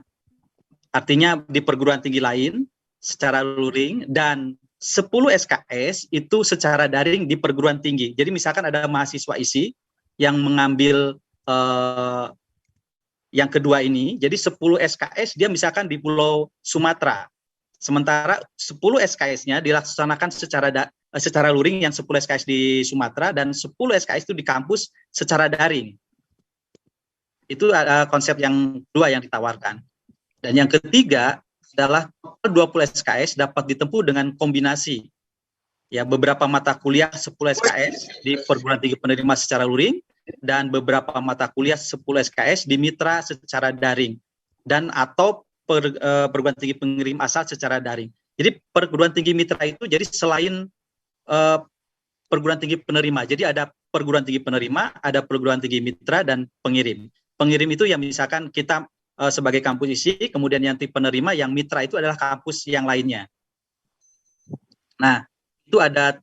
artinya di perguruan tinggi lain secara luring, dan 10 SKS itu secara daring di perguruan tinggi. Jadi misalkan ada mahasiswa isi yang mengambil yang kedua ini, jadi 10 SKS dia misalkan di Pulau Sumatera, sementara 10 SKS-nya dilaksanakan secara luring, yang 10 SKS di Sumatera dan 10 SKS itu di kampus secara daring. Itu konsep yang kedua yang ditawarkan. Dan yang ketiga adalah 20 SKS dapat ditempuh dengan kombinasi, ya, beberapa mata kuliah 10 SKS di perguruan tinggi penerima secara luring dan beberapa mata kuliah 10 SKS di mitra secara daring, dan atau perguruan tinggi pengirim asal secara daring. Jadi perguruan tinggi mitra itu jadi selain perguruan tinggi penerima, jadi ada perguruan tinggi penerima, ada perguruan tinggi mitra, dan pengirim. Pengirim itu yang misalkan kita sebagai kampus isi, kemudian yang penerima, yang mitra itu adalah kampus yang lainnya. Nah, itu ada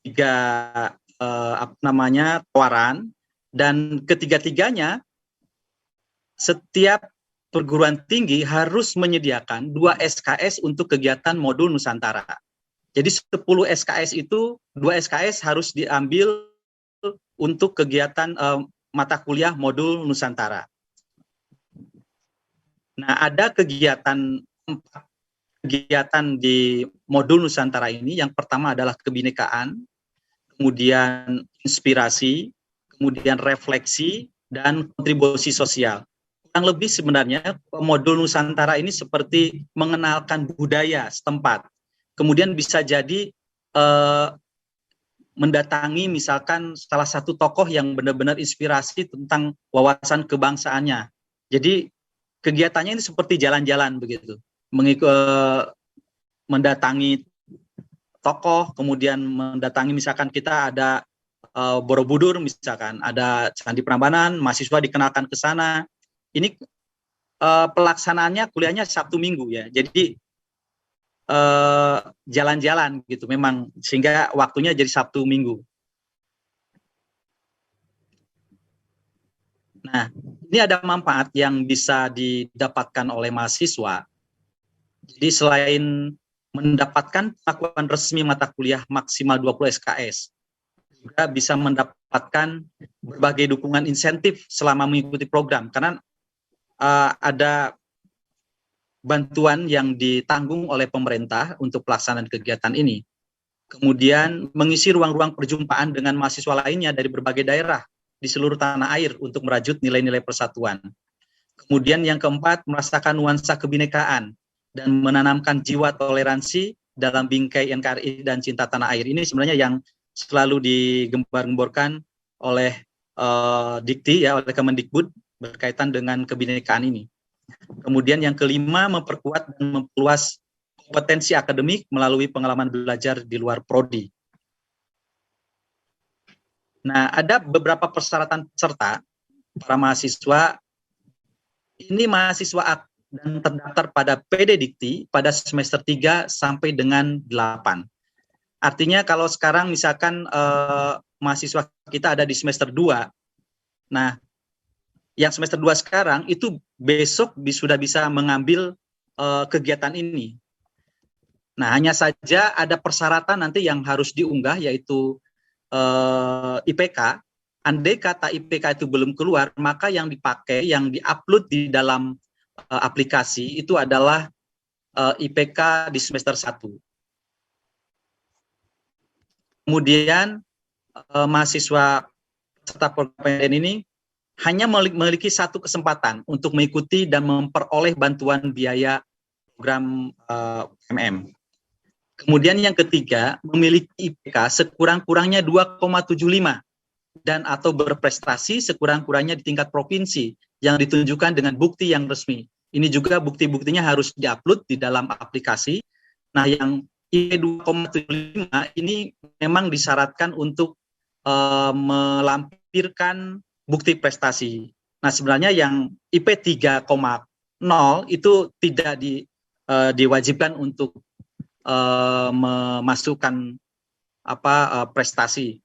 3 tawaran, dan ketiga-tiganya setiap perguruan tinggi harus menyediakan 2 SKS untuk kegiatan modul Nusantara. Jadi 10 SKS itu 2 SKS harus diambil untuk kegiatan mata kuliah modul Nusantara. Nah, ada kegiatan di modul Nusantara ini. Yang pertama adalah kebinekaan, kemudian inspirasi, kemudian refleksi, dan kontribusi sosial. Kurang lebih sebenarnya modul Nusantara ini seperti mengenalkan budaya setempat. Kemudian bisa jadi mendatangi misalkan salah satu tokoh yang benar-benar inspirasi tentang wawasan kebangsaannya. Jadi kegiatannya ini seperti jalan-jalan begitu, mendatangi tokoh, kemudian mendatangi misalkan kita ada Borobudur, misalkan ada Candi Prambanan, mahasiswa dikenalkan ke sana. Ini pelaksanaannya kuliahnya Sabtu Minggu, ya. Jadi jalan-jalan gitu, memang sehingga waktunya jadi Sabtu Minggu. Nah, ini ada manfaat yang bisa didapatkan oleh mahasiswa. Jadi selain mendapatkan pengakuan resmi mata kuliah maksimal 20 SKS, juga bisa mendapatkan berbagai dukungan insentif selama mengikuti program, karena ada bantuan yang ditanggung oleh pemerintah untuk pelaksanaan kegiatan ini. Kemudian mengisi ruang-ruang perjumpaan dengan mahasiswa lainnya dari berbagai daerah di seluruh tanah air untuk merajut nilai-nilai persatuan. Kemudian yang keempat, merasakan nuansa kebinekaan dan menanamkan jiwa toleransi dalam bingkai NKRI dan cinta tanah air. Ini sebenarnya yang selalu digembar-gemborkan oleh Dikti, ya, oleh Kemendikbud berkaitan dengan kebinekaan ini. Kemudian yang kelima, memperkuat dan memperluas kompetensi akademik melalui pengalaman belajar di luar prodi. Nah, ada beberapa persyaratan peserta para mahasiswa. Ini mahasiswa dan terdaftar pada PD Dikti pada semester 3 sampai dengan 8. Artinya kalau sekarang misalkan mahasiswa kita ada di semester 2, nah yang semester 2 sekarang itu besok sudah bisa mengambil kegiatan ini. Nah, hanya saja ada persyaratan nanti yang harus diunggah, yaitu IPK. Andai kata IPK itu belum keluar, maka yang dipakai, yang diupload di dalam aplikasi itu adalah IPK di semester 1. Kemudian mahasiswa peserta program PNDN ini hanya memiliki satu kesempatan untuk mengikuti dan memperoleh bantuan biaya program MM. Kemudian yang ketiga, memiliki IPK sekurang-kurangnya 2,75 dan atau berprestasi sekurang-kurangnya di tingkat provinsi yang ditunjukkan dengan bukti yang resmi. Ini juga bukti-buktinya harus diupload di dalam aplikasi. Nah, yang IP 2,75 ini memang disyaratkan untuk melampirkan bukti prestasi. Nah, sebenarnya yang IP 3,0 itu tidak diwajibkan untuk memasukkan prestasi.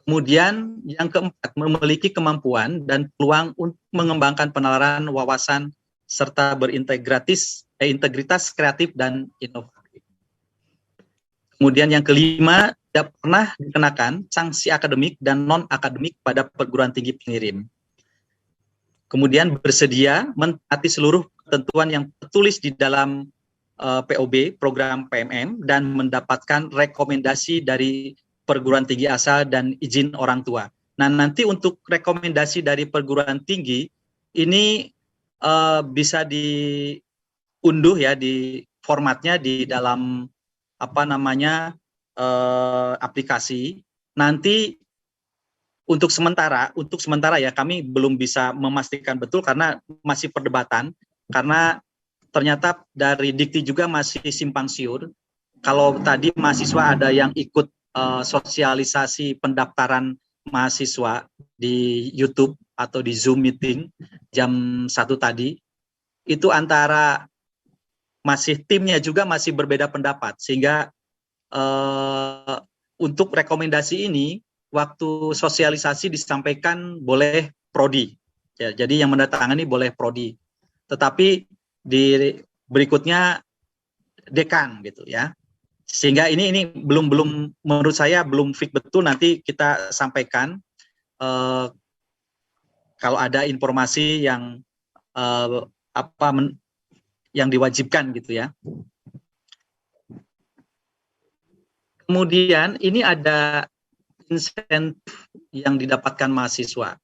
Kemudian yang keempat, memiliki kemampuan dan peluang untuk mengembangkan penalaran wawasan serta integritas kreatif dan inovatif. Kemudian yang kelima, tidak pernah dikenakan sanksi akademik dan non-akademik pada perguruan tinggi pengirim. Kemudian bersedia mentaati seluruh ketentuan yang tertulis di dalam POB, program PMM, dan mendapatkan rekomendasi dari perguruan tinggi asal dan izin orang tua. Nah, nanti untuk rekomendasi dari perguruan tinggi ini bisa diunduh ya di formatnya di dalam aplikasi. Nanti untuk sementara ya kami belum bisa memastikan betul karena masih perdebatan, karena ternyata dari Dikti juga masih simpang siur. Kalau tadi mahasiswa ada yang ikut sosialisasi pendaftaran mahasiswa di YouTube atau di Zoom meeting jam 1 tadi, itu antara timnya juga masih berbeda pendapat, sehingga untuk rekomendasi ini waktu sosialisasi disampaikan boleh prodi, ya, jadi yang mendatangani boleh prodi, tetapi di berikutnya dekan gitu ya. Sehingga ini belum menurut saya belum fit betul, nanti kita sampaikan kalau ada informasi yang yang diwajibkan gitu ya. Kemudian ini ada insentif yang didapatkan mahasiswa.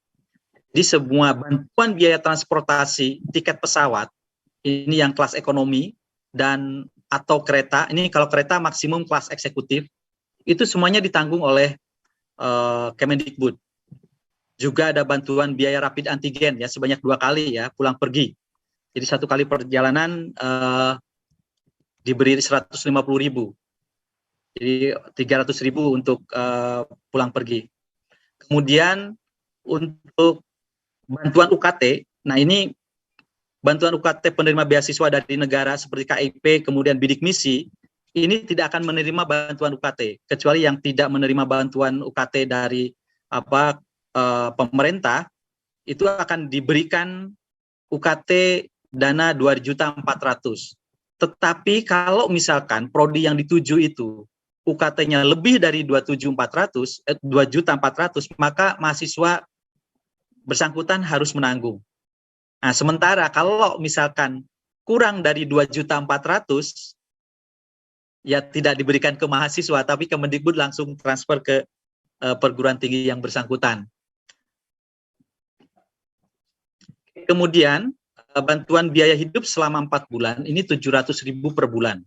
Di semua bantuan biaya transportasi, tiket pesawat, ini yang kelas ekonomi dan atau kereta, ini kalau kereta maksimum kelas eksekutif, itu semuanya ditanggung oleh Kemendikbud. Juga ada bantuan biaya rapid antigen ya sebanyak 2 kali ya pulang pergi. Jadi 1 kali perjalanan diberi 150.000. Jadi 300.000 untuk pulang pergi. Kemudian untuk bantuan UKT, nah ini bantuan UKT penerima beasiswa dari negara seperti KIP, kemudian bidik misi, ini tidak akan menerima bantuan UKT, kecuali yang tidak menerima bantuan UKT dari pemerintah, itu akan diberikan UKT dana 2.400.000. Tetapi kalau misalkan prodi yang dituju itu UKT-nya lebih dari 2.400.000, maka mahasiswa bersangkutan harus menanggung. Nah, sementara kalau misalkan kurang dari 2.400.000, ya tidak diberikan ke mahasiswa, tapi Kemendikbud langsung transfer ke perguruan tinggi yang bersangkutan. Kemudian bantuan biaya hidup selama 4 bulan ini 700.000 per bulan.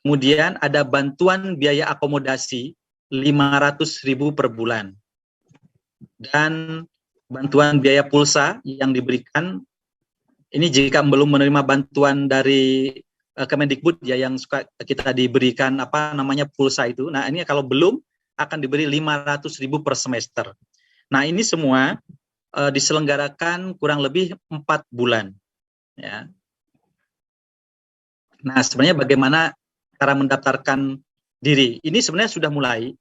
Kemudian ada bantuan biaya akomodasi 500.000 per bulan. Dan bantuan biaya pulsa yang diberikan ini jika belum menerima bantuan dari Kemendikbud ya, yang suka kita diberikan pulsa itu. Nah, ini kalau belum akan diberi 500.000 per semester. Nah, ini semua diselenggarakan kurang lebih 4 bulan ya. Nah, sebenarnya bagaimana cara mendaftarkan diri? Ini sebenarnya sudah mulai.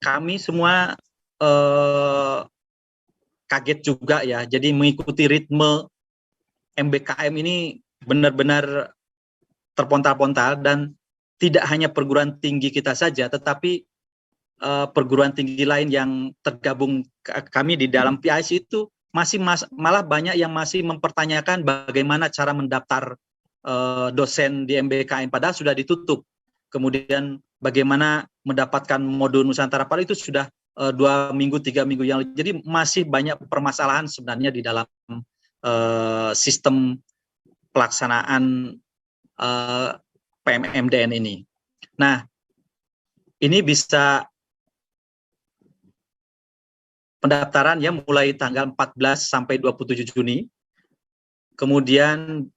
Kami semua kaget juga ya. Jadi mengikuti ritme MBKM ini benar-benar terpontal-pontal, dan tidak hanya perguruan tinggi kita saja, tetapi perguruan tinggi lain yang tergabung kami di dalam PIC itu malah banyak yang masih mempertanyakan bagaimana cara mendaftar dosen di MBKM, padahal sudah ditutup. Kemudian bagaimana mendapatkan modul Nusantara Padu itu sudah 2 minggu, 3 minggu yang lalu. Jadi masih banyak permasalahan sebenarnya di dalam sistem pelaksanaan PMMDN ini. Nah, ini bisa pendaftaran ya mulai tanggal 14 sampai 27 Juni. Kemudian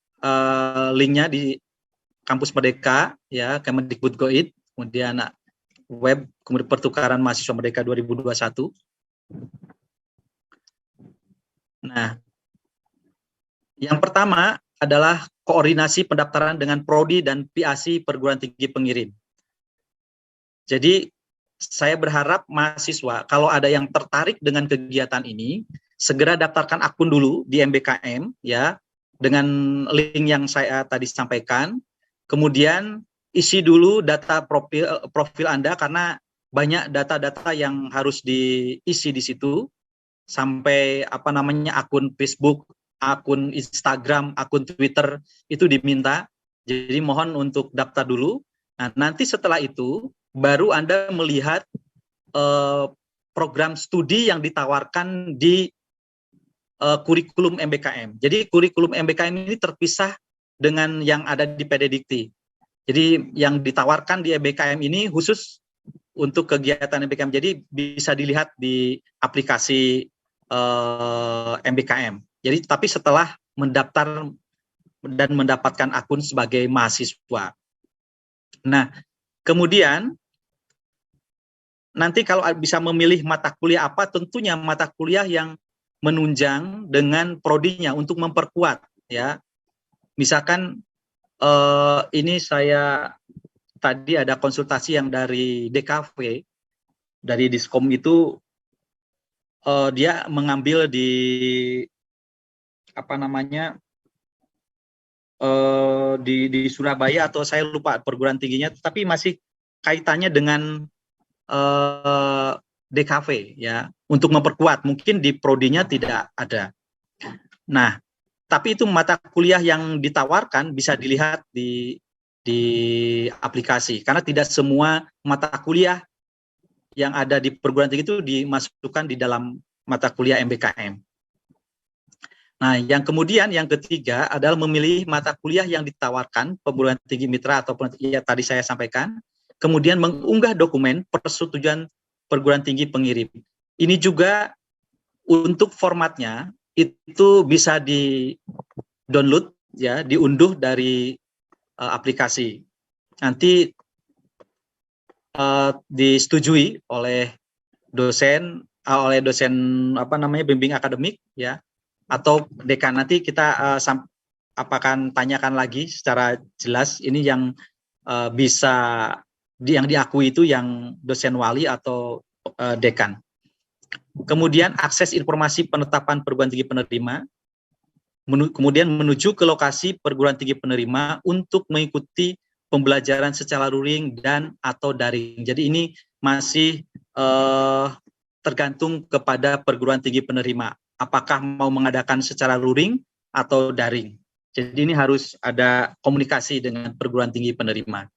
linknya di Kampus Merdeka ya, Kemendikbud.go.id, kemudian web, kemudian pertukaran mahasiswa Merdeka 2021. Nah, yang pertama adalah koordinasi pendaftaran dengan prodi dan PAC perguruan tinggi pengirim. Jadi saya berharap mahasiswa kalau ada yang tertarik dengan kegiatan ini segera daftarkan akun dulu di MBKM ya, dengan link yang saya tadi sampaikan. Kemudian isi dulu data profil Anda, karena banyak data-data yang harus diisi di situ, sampai akun Facebook, akun Instagram, akun Twitter itu diminta. Jadi mohon untuk daftar dulu. Nah, nanti setelah itu baru Anda melihat program studi yang ditawarkan di kurikulum MBKM. Jadi kurikulum MBKM ini terpisah dengan yang ada di PDDikti. Jadi yang ditawarkan di MBKM ini khusus untuk kegiatan MBKM. Jadi bisa dilihat di aplikasi MBKM. Jadi tapi setelah mendaftar dan mendapatkan akun sebagai mahasiswa. Nah, kemudian nanti kalau bisa memilih mata kuliah apa, tentunya mata kuliah yang menunjang dengan prodinya untuk memperkuat ya. Misalkan ini saya tadi ada konsultasi yang dari DKV, dari Diskom itu dia mengambil di di Surabaya, atau saya lupa perguruan tingginya, tapi masih kaitannya dengan DKV ya, untuk memperkuat. Mungkin di prodinya tidak ada. Nah, tapi itu mata kuliah yang ditawarkan bisa dilihat di aplikasi, karena tidak semua mata kuliah yang ada di perguruan tinggi itu dimasukkan di dalam mata kuliah MBKM. Nah, yang kemudian yang ketiga adalah memilih mata kuliah yang ditawarkan perguruan tinggi mitra ataupun ya tadi saya sampaikan, kemudian mengunggah dokumen persetujuan perguruan tinggi pengirim. Ini juga untuk formatnya itu bisa di-download ya, diunduh dari aplikasi. Nanti disetujui oleh dosen bimbing akademik ya. atau dekan nanti kita akan tanyakan lagi secara jelas ini yang bisa yang diakui itu yang dosen wali atau dekan. Kemudian akses informasi penetapan perguruan tinggi penerima, kemudian menuju ke lokasi perguruan tinggi penerima untuk mengikuti pembelajaran secara luring dan atau daring. Jadi ini masih tergantung kepada perguruan tinggi penerima. Apakah mau mengadakan secara luring atau daring. Jadi ini harus ada komunikasi dengan perguruan tinggi penerima.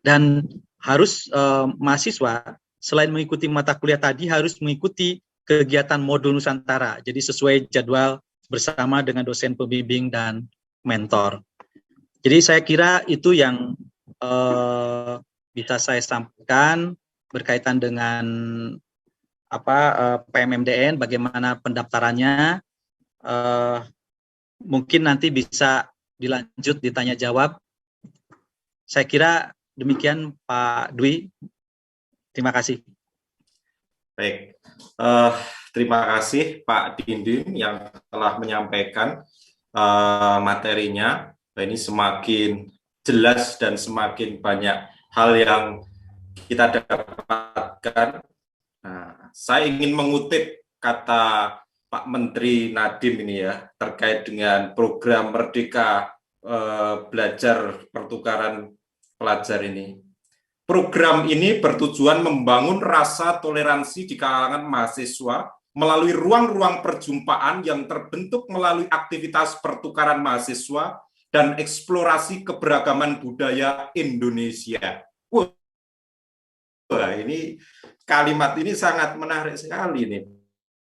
Dan harus mahasiswa selain mengikuti mata kuliah tadi harus mengikuti kegiatan modul Nusantara. Jadi sesuai jadwal bersama dengan dosen pembimbing dan mentor. Jadi saya kira itu yang bisa saya sampaikan berkaitan dengan PMMDN, bagaimana pendaftarannya. Mungkin nanti bisa dilanjut ditanya jawab. Saya kira demikian Pak Dwi. Terima kasih. Baik, terima kasih Pak Dindin yang telah menyampaikan materinya. Ini semakin jelas dan semakin banyak hal yang kita dapatkan. Nah, saya ingin mengutip kata Pak Menteri Nadiem ini ya, terkait dengan program Merdeka Belajar Pertukaran Pelajar ini. Program ini bertujuan membangun rasa toleransi di kalangan mahasiswa melalui ruang-ruang perjumpaan yang terbentuk melalui aktivitas pertukaran mahasiswa dan eksplorasi keberagaman budaya Indonesia. Wah, ini kalimat ini sangat menarik sekali nih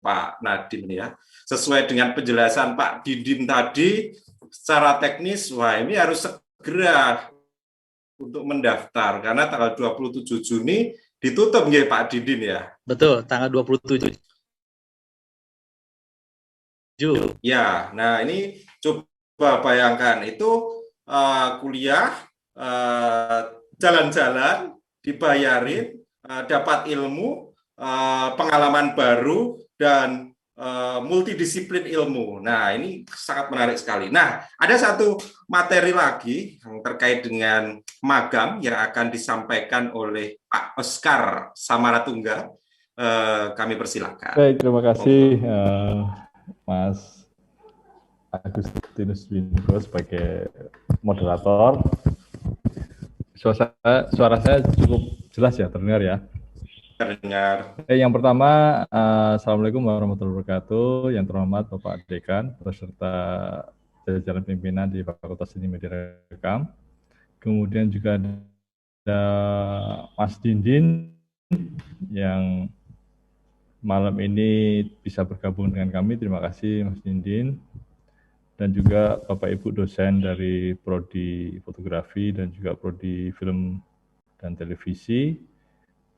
Pak Nadiem ya. Sesuai dengan penjelasan Pak Dindin tadi, secara teknis, wah ini harus segera untuk mendaftar karena tanggal 27 Juni ditutup ya Pak Dindin ya. Betul, tanggal 27. Ya, nah ini coba bayangkan itu kuliah, jalan-jalan, dibayarin, dapat ilmu, pengalaman baru, dan multidisiplin ilmu. Nah, ini sangat menarik sekali. Nah, ada satu materi lagi yang terkait dengan magang yang akan disampaikan oleh Pak Oscar Samaratungga. Kami persilakan. Baik, terima kasih Mas Agustinus Wingo sebagai moderator. Suara saya cukup jelas ya, terdengar ya? Terdengar. Yang pertama, Assalamualaikum warahmatullahi wabarakatuh. Yang terhormat Bapak Dekan, beserta jajaran pimpinan di Fakultas Seni Media Rekam. Kemudian juga ada Mas Dindin yang malam ini bisa bergabung dengan kami. Terima kasih Mas Dindin. Dan juga Bapak Ibu dosen dari Prodi Fotografi dan juga Prodi Film dan Televisi.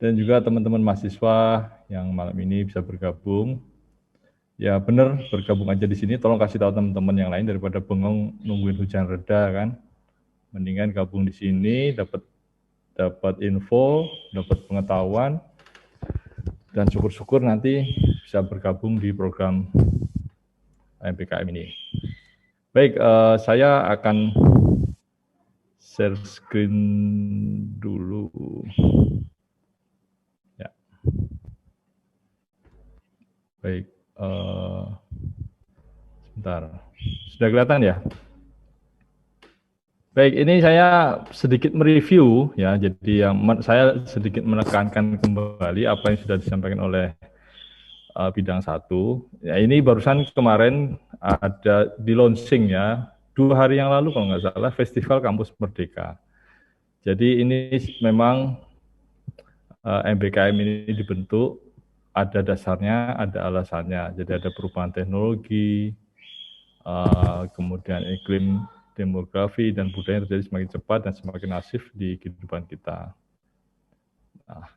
Dan juga teman-teman mahasiswa yang malam ini bisa bergabung. Ya benar, bergabung aja di sini. Tolong kasih tahu teman-teman yang lain daripada bengong nungguin hujan reda kan. Mendingan gabung di sini, dapat info, dapat pengetahuan, dan syukur-syukur nanti bisa bergabung di program MPKM ini. Baik, saya akan share screen dulu. Baik, sebentar. Sudah kelihatan ya? Baik, ini saya sedikit mereview ya, jadi saya sedikit menekankan kembali apa yang sudah disampaikan oleh bidang 1. Ya, ini barusan kemarin ada di launching ya, 2 hari yang lalu kalau nggak salah, Festival Kampus Merdeka. Jadi ini memang MBKM ini dibentuk, ada dasarnya, ada alasannya. Jadi ada perubahan teknologi, kemudian iklim demografi dan budaya yang terjadi semakin cepat dan semakin masif di kehidupan kita. Nah,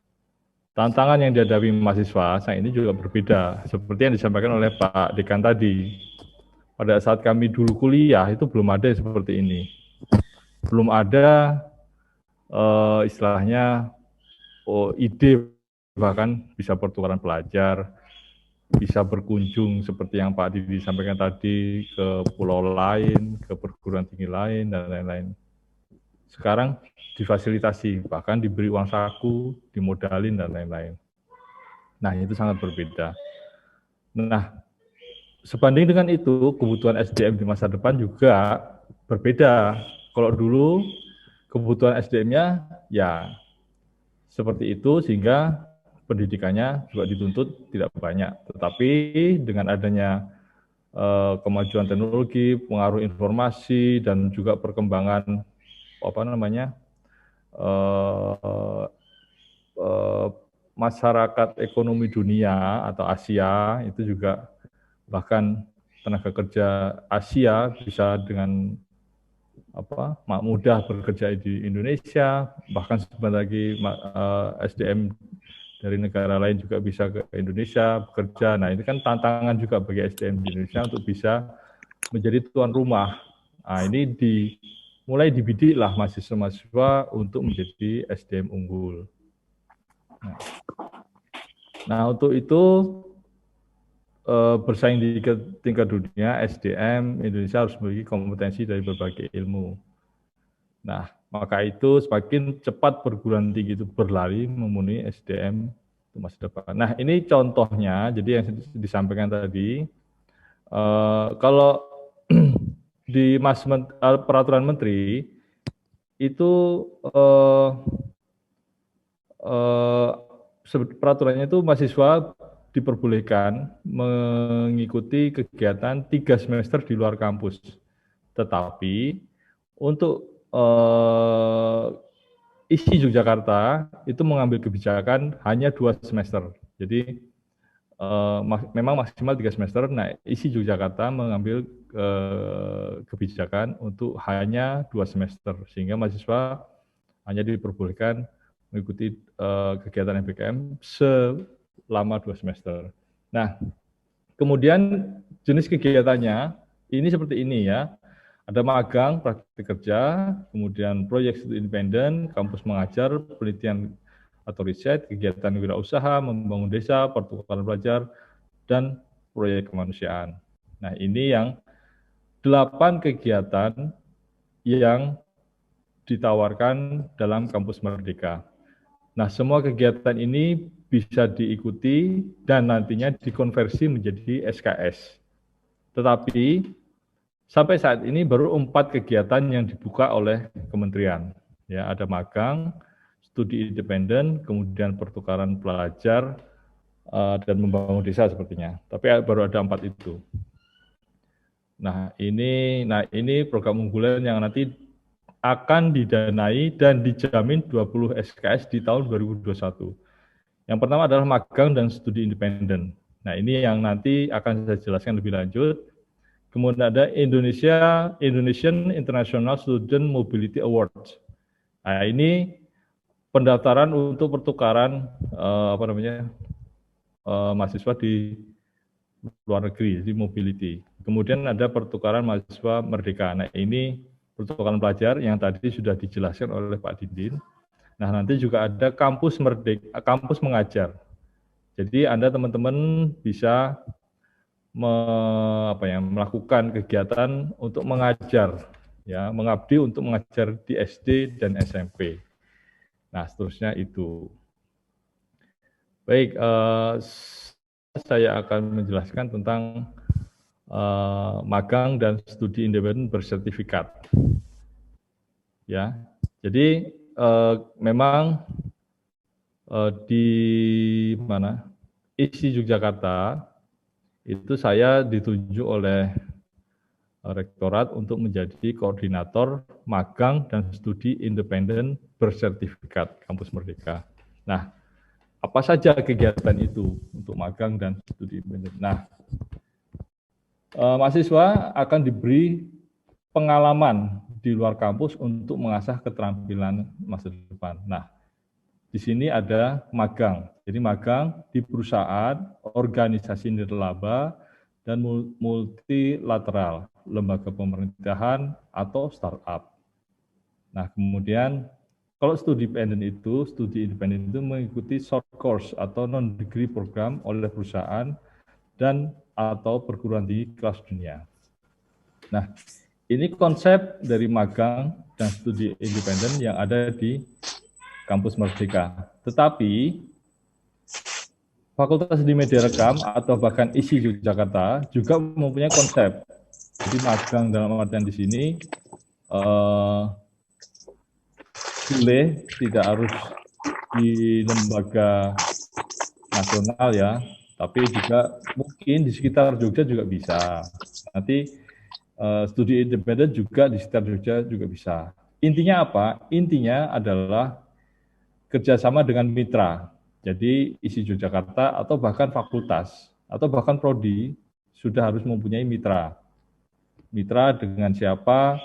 tantangan yang dihadapi mahasiswa saat ini juga berbeda, seperti yang disampaikan oleh Pak Dekan tadi. Pada saat kami dulu kuliah, itu belum ada yang seperti ini. Belum ada istilahnya ide bahkan bisa pertukaran pelajar, bisa berkunjung seperti yang Pak Didi sampaikan tadi ke pulau lain, ke perguruan tinggi lain, dan lain-lain. Sekarang difasilitasi, bahkan diberi uang saku, dimodalin, dan lain-lain. Nah, itu sangat berbeda. Nah, sebanding dengan itu, kebutuhan SDM di masa depan juga berbeda. Kalau dulu kebutuhan SDM-nya ya seperti itu, sehingga pendidikannya juga dituntut tidak banyak. Tetapi dengan adanya kemajuan teknologi, pengaruh informasi, dan juga perkembangan masyarakat ekonomi dunia atau Asia, itu juga bahkan tenaga kerja Asia bisa dengan mudah bekerja di Indonesia, bahkan sebentar lagi SDM dari negara lain juga bisa ke Indonesia bekerja. Nah, ini kan tantangan juga bagi SDM di Indonesia untuk bisa menjadi tuan rumah. Nah, ini mulai dibidiklah mahasiswa-mahasiswa untuk menjadi SDM unggul. Nah, untuk itu bersaing di tingkat dunia, SDM Indonesia harus memiliki kompetensi dari berbagai ilmu. Nah, maka itu semakin cepat perguruan tinggi itu berlari memenuhi SDM untuk masa depan. Nah, ini contohnya, jadi yang disampaikan tadi, kalau di peraturan menteri itu peraturannya itu mahasiswa diperbolehkan mengikuti kegiatan 3 semester di luar kampus. Tetapi untuk ISI Yogyakarta itu mengambil kebijakan hanya 2 semester. Jadi memang maksimal 3 semester. Nah, ISI Yogyakarta mengambil kebijakan untuk hanya 2 semester, sehingga mahasiswa hanya diperbolehkan mengikuti kegiatan MBKM selama 2 semester. Nah, kemudian jenis kegiatannya ini seperti ini ya. Ada magang, praktik kerja, kemudian proyek studi independen, kampus mengajar, penelitian atau riset, kegiatan wirausaha, membangun desa, pertukaran pelajar, dan proyek kemanusiaan. Nah, ini yang 8 kegiatan yang ditawarkan dalam Kampus Merdeka. Nah, semua kegiatan ini bisa diikuti dan nantinya dikonversi menjadi SKS. Tetapi sampai saat ini baru 4 kegiatan yang dibuka oleh kementerian. Ya, ada magang, studi independen, kemudian pertukaran pelajar, dan membangun desa sepertinya. Tapi baru ada 4 itu. Nah, ini program unggulan yang nanti akan didanai dan dijamin 20 SKS di tahun 2021. Yang pertama adalah magang dan studi independen. Nah, ini yang nanti akan saya jelaskan lebih lanjut. Kemudian ada Indonesian International Student Mobility Awards. Nah, ini pendaftaran untuk pertukaran mahasiswa di luar negeri, di mobility. Kemudian ada pertukaran mahasiswa merdeka. Nah, ini pertukaran pelajar yang tadi sudah dijelaskan oleh Pak Dindin. Nah, nanti juga ada kampus merdeka, kampus mengajar. Jadi Anda teman-teman bisa melakukan kegiatan untuk mengajar, ya, mengabdi untuk mengajar di SD dan SMP. Nah, seterusnya itu. Baik, saya akan menjelaskan tentang magang dan studi independen bersertifikat. Ya, jadi memang di ISI Yogyakarta itu saya ditunjuk oleh rektorat untuk menjadi koordinator magang dan studi independen bersertifikat Kampus Merdeka. Nah, apa saja kegiatan itu untuk magang dan studi independen? Nah, mahasiswa akan diberi pengalaman di luar kampus untuk mengasah keterampilan masa depan. Nah, di sini ada magang. Jadi magang di perusahaan, organisasi nirlaba, dan multilateral, lembaga pemerintahan atau startup. Nah, kemudian kalau studi independen itu mengikuti short course atau non-degree program oleh perusahaan dan atau perguruan tinggi kelas dunia. Nah, ini konsep dari magang dan studi independen yang ada di Kampus Merdeka. Tetapi Fakultas di Media Rekam atau bahkan ISI Yogyakarta juga mempunyai konsep. Jadi magang dalam artian di sini boleh tidak harus di lembaga nasional ya, tapi juga mungkin di sekitar Jogja juga bisa. Nanti studi independen juga di sekitar Jogja juga bisa. Intinya apa? Intinya adalah kerjasama dengan mitra. Jadi ISI Yogyakarta atau bahkan fakultas atau bahkan prodi sudah harus mempunyai mitra. Mitra dengan siapa,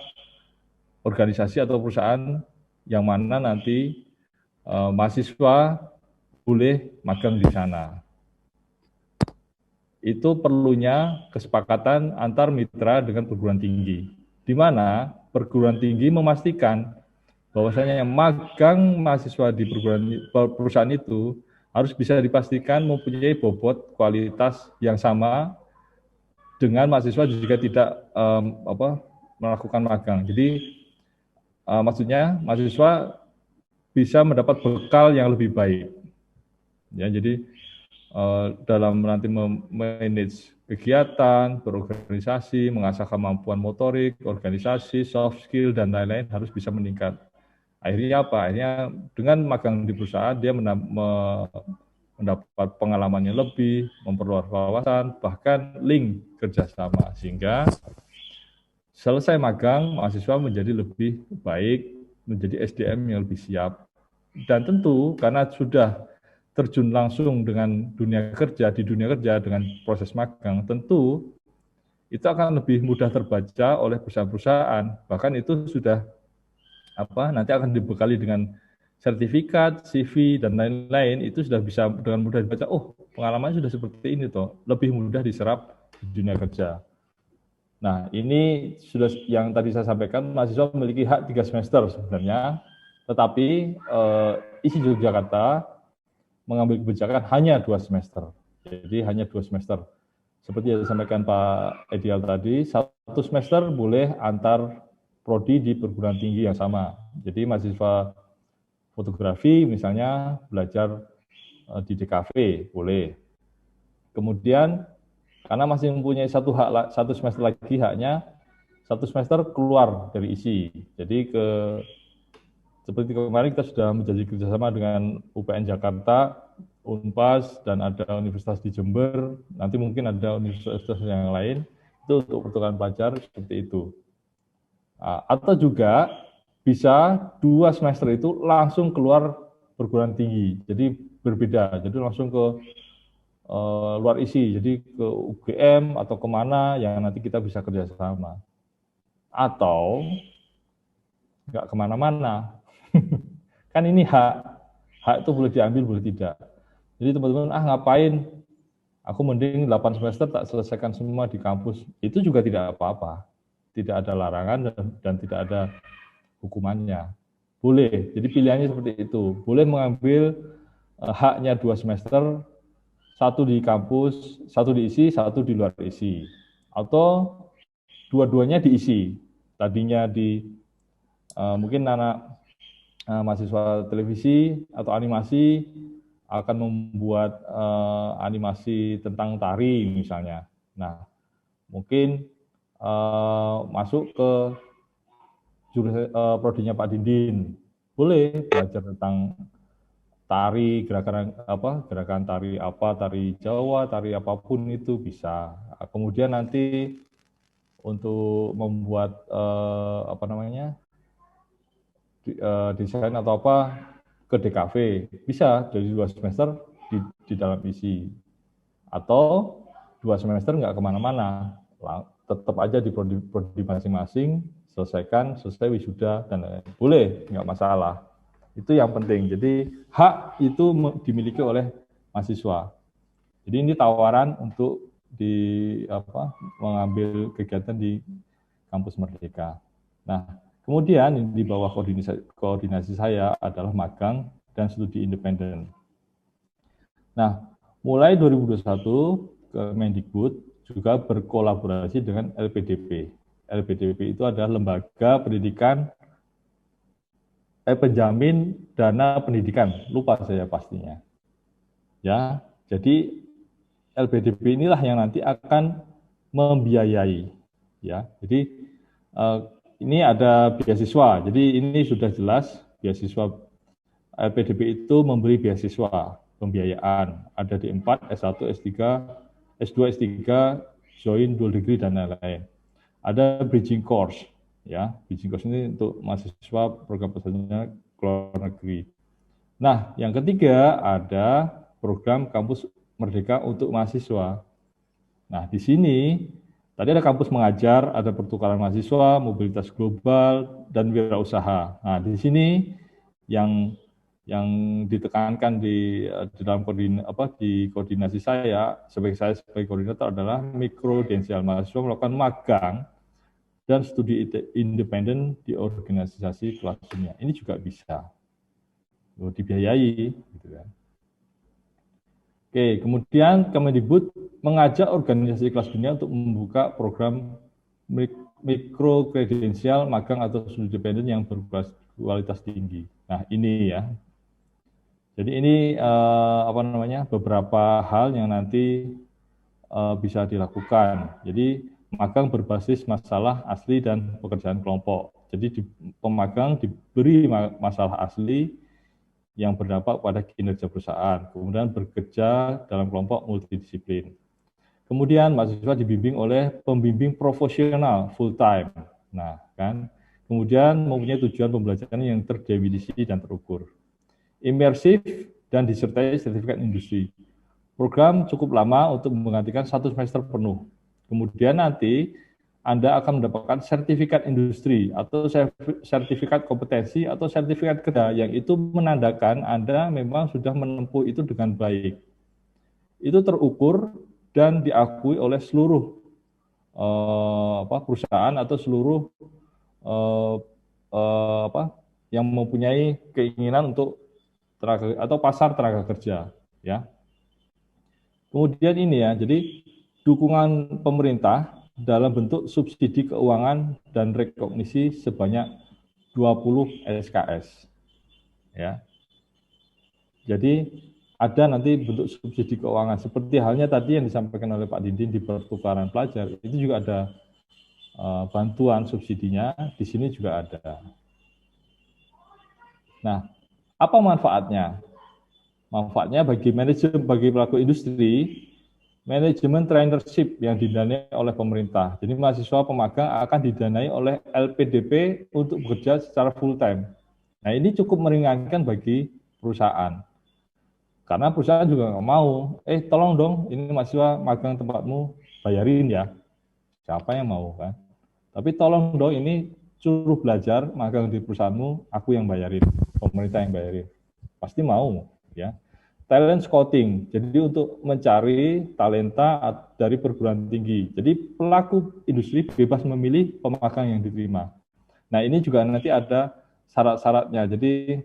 organisasi atau perusahaan yang mana nanti mahasiswa boleh magang di sana. Itu perlunya kesepakatan antar mitra dengan perguruan tinggi, di mana perguruan tinggi memastikan bahwasanya magang mahasiswa di perusahaan itu harus bisa dipastikan mempunyai bobot kualitas yang sama dengan mahasiswa jika tidak melakukan magang. Jadi maksudnya mahasiswa bisa mendapat bekal yang lebih baik. Ya, jadi dalam nanti memanage kegiatan, berorganisasi, mengasah kemampuan motorik, organisasi, soft skill, dan lain-lain harus bisa meningkat. Akhirnya apa? Akhirnya dengan magang di perusahaan, dia mendapat pengalamannya lebih, memperluas wawasan, bahkan link kerjasama. Sehingga selesai magang, mahasiswa menjadi lebih baik, menjadi SDM yang lebih siap. Dan tentu karena sudah terjun langsung dengan dunia kerja, di dunia kerja dengan proses magang, tentu itu akan lebih mudah terbaca oleh perusahaan-perusahaan. Bahkan itu sudah nanti akan dibekali dengan sertifikat, CV, dan lain-lain, itu sudah bisa dengan mudah dibaca, oh pengalamannya sudah seperti ini toh, lebih mudah diserap di dunia kerja. Nah, ini sudah yang tadi saya sampaikan, mahasiswa memiliki hak 3 semester sebenarnya, tetapi ISI Yogyakarta mengambil kebijakan hanya 2 semester. Jadi hanya 2 semester. Seperti yang disampaikan Pak Edial tadi, 1 semester boleh antar prodi di perguruan tinggi yang sama. Jadi mahasiswa fotografi misalnya belajar di DKV boleh. Kemudian karena masih mempunyai 1 semester lagi haknya, 1 semester keluar dari ISI. Jadi seperti kemarin kita sudah menjadi kerjasama dengan UPN Jakarta, Unpas, dan ada universitas di Jember, nanti mungkin ada universitas yang lain, itu untuk pertukaran pelajar seperti itu. Atau juga bisa 2 semester itu langsung keluar perguruan tinggi, jadi berbeda, jadi langsung ke luar ISI, jadi ke UGM atau kemana yang nanti kita bisa kerjasama. Atau nggak kemana-mana, kan ini hak itu boleh diambil, boleh tidak. Jadi teman-teman, ngapain, aku mending 8 semester tak selesaikan semua di kampus, itu juga tidak apa-apa. Tidak ada larangan dan tidak ada hukumannya. Boleh, jadi pilihannya seperti itu. Boleh mengambil haknya 2 semester, 1 di kampus, 1 di ISI, 1 di luar ISI. Atau dua-duanya di ISI. Tadinya di mungkin anak mahasiswa televisi atau animasi akan membuat animasi tentang tari misalnya. Nah, mungkin masuk ke prodinya Pak Dindin, boleh belajar tentang tari, gerakan tari tari Jawa, tari apapun itu bisa. Kemudian nanti untuk membuat desain atau ke DKV bisa dari 2 semester di dalam ISI, atau 2 semester nggak kemana-mana, tetap aja di prodi masing-masing, selesai wisuda dan lain-lain. Boleh, nggak masalah. Itu yang penting. Jadi hak itu dimiliki oleh mahasiswa. Jadi ini tawaran untuk mengambil kegiatan di Kampus Merdeka. Nah, kemudian di bawah koordinasi saya adalah magang dan studi independen. Nah, mulai 2021 Kemendikbud juga berkolaborasi dengan LPDP. LPDP itu adalah lembaga pendidikan penjamin dana pendidikan, lupa saya pastinya. Ya, jadi LPDP inilah yang nanti akan membiayai. Ya, jadi ini ada beasiswa. Jadi ini sudah jelas beasiswa LPDP itu memberi beasiswa pembiayaan. Ada di 4, S1, S3, S2, S3, join dual degree dan lain-lain. Ada bridging course, ya. Bridging course ini untuk mahasiswa program peserta ke luar negeri. Nah, yang ketiga ada program kampus merdeka untuk mahasiswa. Nah, di sini tadi ada kampus mengajar, ada pertukaran mahasiswa, mobilitas global, dan wirausaha. Nah, di sini yang ditekankan di dalam koordinasi saya sebagai koordinator adalah mikrodensial mahasiswa melakukan magang dan studi independen di organisasi kelas dunia. Ini juga bisa dibiayai, gitu kan. Oke, kemudian Kemendikbud mengajak organisasi kelas dunia untuk membuka program mikro kredensial magang atau studi independen yang berkualitas tinggi. Nah, ini ya. Jadi ini beberapa hal yang nanti bisa dilakukan. Jadi magang berbasis masalah asli dan pekerjaan kelompok. Jadi pemagang diberi masalah asli yang berdampak pada kinerja perusahaan, kemudian bekerja dalam kelompok multidisiplin. Kemudian mahasiswa dibimbing oleh pembimbing profesional full time. Nah, kan. Kemudian mempunyai tujuan pembelajaran yang terdefinisi dan terukur. Imersif dan disertai sertifikat industri. Program cukup lama untuk menggantikan 1 semester penuh. Kemudian nanti Anda akan mendapatkan sertifikat industri atau sertifikat kompetensi atau sertifikat kerja yang itu menandakan Anda memang sudah menempuh itu dengan baik. Itu terukur dan diakui oleh seluruh perusahaan atau seluruh yang mempunyai keinginan untuk tenaga atau pasar tenaga kerja, ya. Kemudian ini ya, jadi dukungan pemerintah dalam bentuk subsidi keuangan dan rekognisi sebanyak 20 SKS, ya. Jadi ada nanti bentuk subsidi keuangan seperti halnya tadi yang disampaikan oleh Pak Dindin di pertukaran pelajar, itu juga ada bantuan subsidinya, di sini juga ada. Nah, apa manfaatnya? Manfaatnya bagi manajemen, bagi pelaku industri, manajemen trainership yang didanai oleh pemerintah. Jadi mahasiswa pemagang akan didanai oleh LPDP untuk bekerja secara full time. Nah, ini cukup meringankan bagi perusahaan. Karena perusahaan juga nggak mau, tolong dong, ini mahasiswa magang tempatmu, bayarin ya. Siapa yang mau kan? Tapi tolong dong, ini suruh belajar magang di perusahaanmu, aku yang bayarin, pemerintah yang bayarin. Pasti mau, ya. Talent scouting, jadi untuk mencari talenta dari perguruan tinggi. Jadi pelaku industri bebas memilih pemagang yang diterima. Nah, ini juga nanti ada syarat-syaratnya. Jadi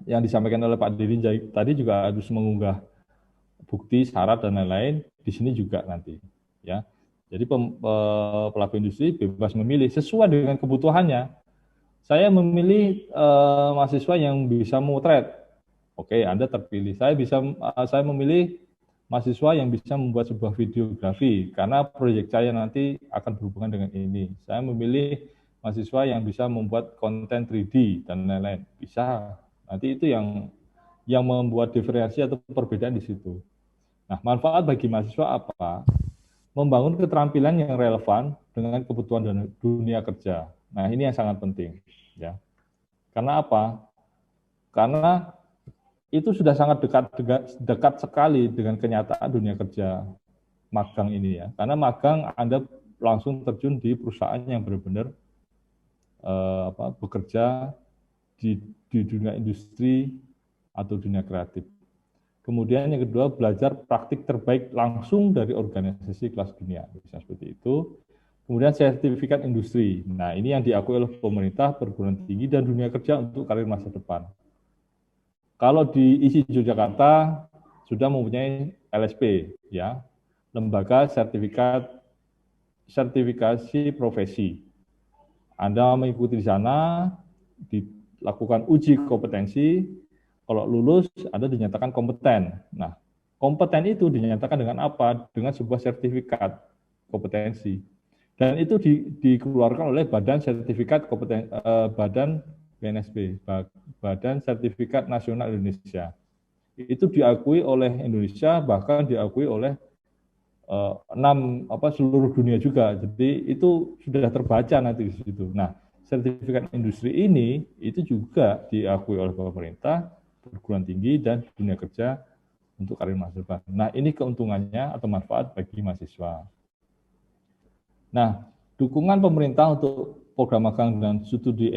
yang disampaikan oleh Pak Didin tadi juga harus mengunggah bukti, syarat dan lain-lain. Di sini juga nanti, ya. Jadi pelaku industri bebas memilih sesuai dengan kebutuhannya. Saya memilih mahasiswa yang bisa memotret. Oke, Anda terpilih. Saya memilih mahasiswa yang bisa membuat sebuah videografi karena proyek saya nanti akan berhubungan dengan ini. Saya memilih mahasiswa yang bisa membuat konten 3D dan lain-lain. Bisa. Nanti itu yang membuat diferensiasi atau perbedaan di situ. Nah, manfaat bagi mahasiswa apa? Membangun keterampilan yang relevan dengan kebutuhan dunia kerja. Nah, ini yang sangat penting, ya. Karena apa? Karena itu sudah sangat dekat sekali dengan kenyataan dunia kerja magang ini, ya. Karena magang Anda langsung terjun di perusahaan yang benar-benar bekerja di dunia industri atau dunia kreatif. Kemudian yang kedua, belajar praktik terbaik langsung dari organisasi kelas dunia, bisa seperti itu. Kemudian sertifikat industri. Nah, ini yang diakui oleh pemerintah, perguruan tinggi, dan dunia kerja untuk karir masa depan. Kalau di ISI Yogyakarta sudah mempunyai LSP, ya. lembaga sertifikasi profesi. Anda mengikuti di sana, dilakukan uji kompetensi, kalau lulus Anda dinyatakan kompeten. Nah, kompeten itu dinyatakan dengan apa? Dengan sebuah sertifikat kompetensi. Dan itu dikeluarkan oleh Badan Sertifikat Kompetensi, Badan BNSB, Badan Sertifikat Nasional Indonesia. Itu diakui oleh Indonesia, bahkan diakui oleh seluruh dunia juga. Jadi itu sudah terbaca nanti di situ. Nah, sertifikat industri ini itu juga diakui oleh pemerintah, perguruan tinggi dan dunia kerja untuk karir masa depan. Nah, ini keuntungannya atau manfaat bagi mahasiswa. Nah, dukungan pemerintah untuk program magang dan studi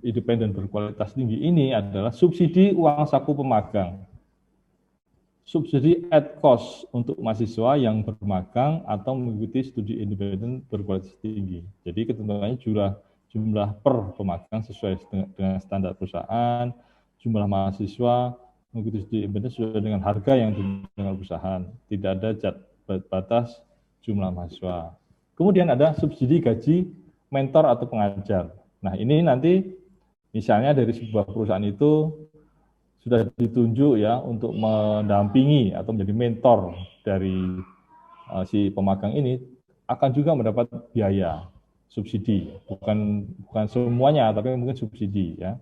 independen berkualitas tinggi ini adalah subsidi uang saku pemagang, subsidi at cost untuk mahasiswa yang bermagang atau mengikuti studi independen berkualitas tinggi. Jadi ketentuannya jumlah per pemagang sesuai dengan standar perusahaan, jumlah mahasiswa mengikuti studi independen sesuai dengan harga yang dengan perusahaan. Tidak ada batas jumlah mahasiswa. Kemudian ada subsidi gaji mentor atau pengajar. Nah, ini nanti misalnya dari sebuah perusahaan itu sudah ditunjuk ya untuk mendampingi atau menjadi mentor dari si pemagang ini, akan juga mendapat biaya subsidi, bukan semuanya tapi mungkin subsidi ya.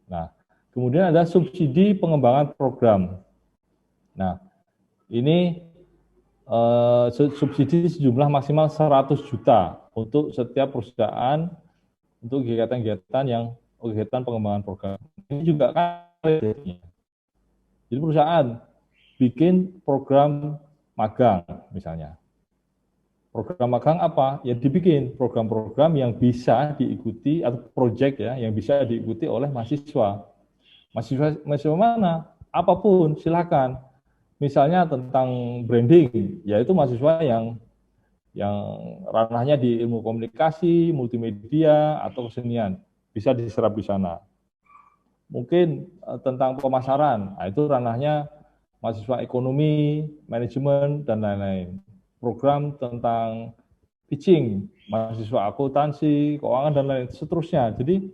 Nah, kemudian ada subsidi pengembangan program. Nah, ini subsidi sejumlah maksimal 100 juta untuk setiap perusahaan untuk kegiatan-kegiatan kegiatan pengembangan program. Ini juga kan jadi perusahaan bikin program magang misalnya. Program magang apa? Ya dibikin program-program yang bisa diikuti atau proyek ya yang bisa diikuti oleh mahasiswa. Mahasiswa mana? Apapun silakan. Misalnya tentang branding, yaitu mahasiswa yang ranahnya di ilmu komunikasi, multimedia atau kesenian bisa diserap di sana. Mungkin tentang pemasaran, nah itu ranahnya mahasiswa ekonomi, manajemen, dan lain-lain. Program tentang pitching, mahasiswa akuntansi, keuangan, dan lain seterusnya. Jadi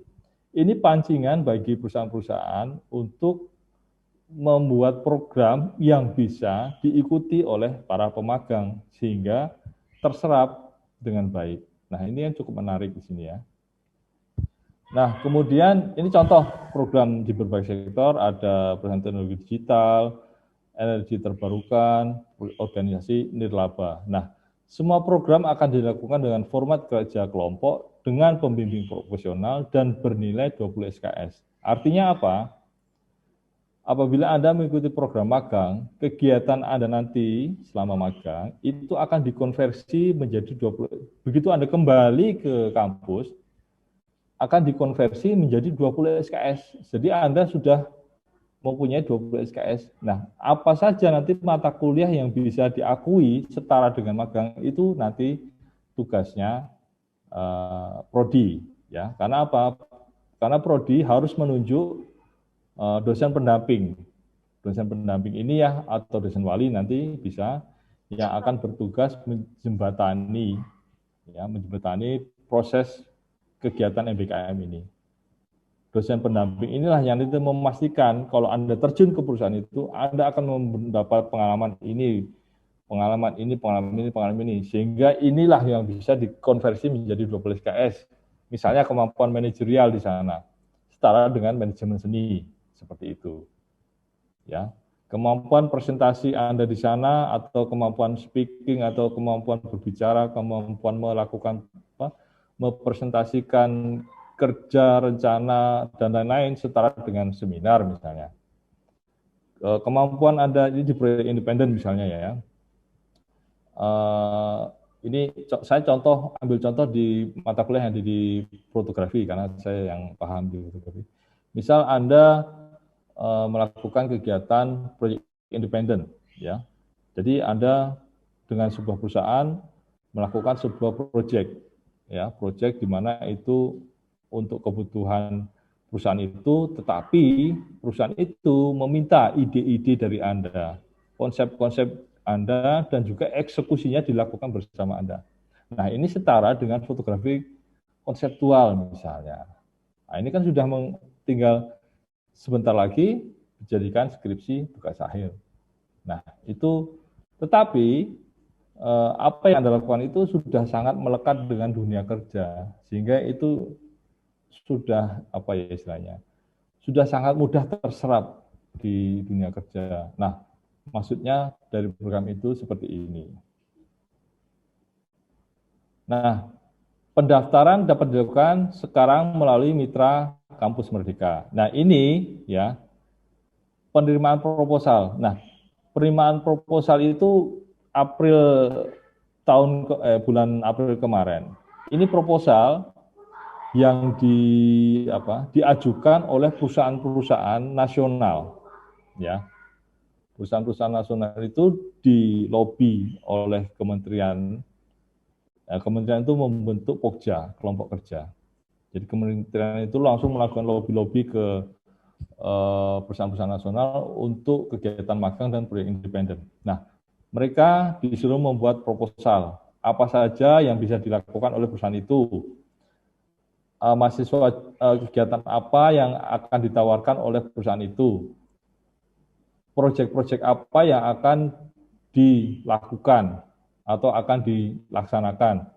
ini pancingan bagi perusahaan-perusahaan untuk membuat program yang bisa diikuti oleh para pemagang, sehingga terserap dengan baik. Nah, ini yang cukup menarik di sini ya. Nah, kemudian ini contoh program di berbagai sektor, ada perusahaan teknologi digital, energi terbarukan, organisasi nirlaba. Nah, semua program akan dilakukan dengan format kerja kelompok dengan pembimbing profesional dan bernilai 20 SKS. Artinya apa? Apabila Anda mengikuti program magang, kegiatan Anda nanti selama magang itu akan dikonversi menjadi 20. Begitu Anda kembali ke kampus, akan dikonversi menjadi 20 SKS. Jadi Anda sudah mempunyai 20 SKS. Nah, apa saja nanti mata kuliah yang bisa diakui setara dengan magang itu nanti tugasnya prodi ya. Karena apa? Karena prodi harus menunjuk dosen pendamping. Dosen pendamping ini ya atau dosen wali nanti bisa yang akan bertugas menjembatani proses kegiatan MBKM ini. Dosen pendamping inilah yang nanti memastikan kalau Anda terjun ke perusahaan itu, Anda akan mendapat pengalaman ini, sehingga inilah yang bisa dikonversi menjadi 12 SKS. Misalnya kemampuan manajerial di sana, setara dengan manajemen seni, seperti itu. Ya, kemampuan presentasi Anda di sana, atau kemampuan speaking, atau kemampuan berbicara, kemampuan melakukan mempresentasikan kerja, rencana, dan lain-lain setara dengan seminar misalnya. Kemampuan Anda ini di proyek independen misalnya ya. Ini saya ambil contoh di mata kuliah yang di fotografi karena saya yang paham di fotografi. Misal Anda melakukan kegiatan proyek independen ya. Jadi Anda dengan sebuah perusahaan melakukan sebuah proyek ya, proyek di mana itu untuk kebutuhan perusahaan itu, tetapi perusahaan itu meminta ide-ide dari Anda, konsep-konsep Anda dan juga eksekusinya dilakukan bersama Anda. Nah, ini setara dengan fotografi konseptual misalnya. Nah, ini kan sudah tinggal sebentar lagi dijadikan skripsi tugas akhir. Nah, itu tetapi apa yang Anda lakukan itu sudah sangat melekat dengan dunia kerja, sehingga itu sudah apa ya istilahnya, sudah sangat mudah terserap di dunia kerja. Nah, maksudnya dari program itu seperti ini. Nah, pendaftaran dapat dilakukan sekarang melalui Mitra Kampus Merdeka. Nah, ini ya penerimaan proposal. Nah, penerimaan proposal itu bulan April kemarin. Ini proposal yang diajukan oleh perusahaan-perusahaan nasional, ya. Perusahaan-perusahaan nasional itu dilobi oleh kementerian. Kementerian itu membentuk Pokja, kelompok kerja. Jadi kementerian itu langsung melakukan lobby-lobby ke perusahaan-perusahaan nasional untuk kegiatan magang dan proyek independen. Nah, mereka disuruh membuat proposal apa saja yang bisa dilakukan oleh perusahaan itu, mahasiswa kegiatan apa yang akan ditawarkan oleh perusahaan itu, proyek-proyek apa yang akan dilakukan atau akan dilaksanakan,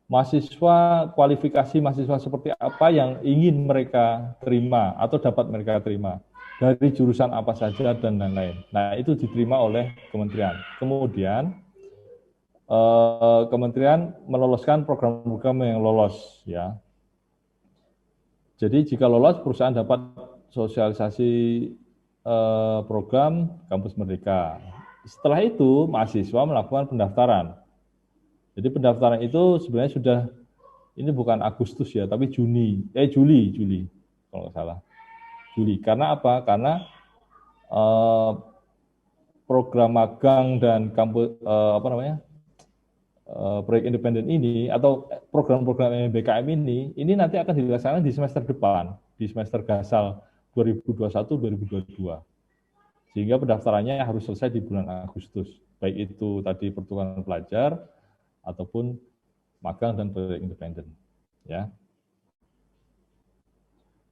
mahasiswa, kualifikasi mahasiswa seperti apa yang ingin mereka terima atau dapat mereka terima, dari jurusan apa saja dan lain-lain. Nah, itu diterima oleh kementerian. Kemudian kementerian meloloskan program-program yang lolos, ya. Jadi jika lolos, perusahaan dapat sosialisasi program Kampus Merdeka. Setelah itu, mahasiswa melakukan pendaftaran. Jadi pendaftaran itu sebenarnya sudah, ini bukan Agustus ya, tapi Juli kalau nggak salah. Juli. Karena apa? Karena program magang dan kampus proyek independen ini atau program-program BKM ini nanti akan dilaksanakan di semester depan, di semester gasal 2021-2022. Sehingga pendaftarannya harus selesai di bulan Agustus, baik itu tadi pertukaran pelajar ataupun magang dan proyek independen, ya.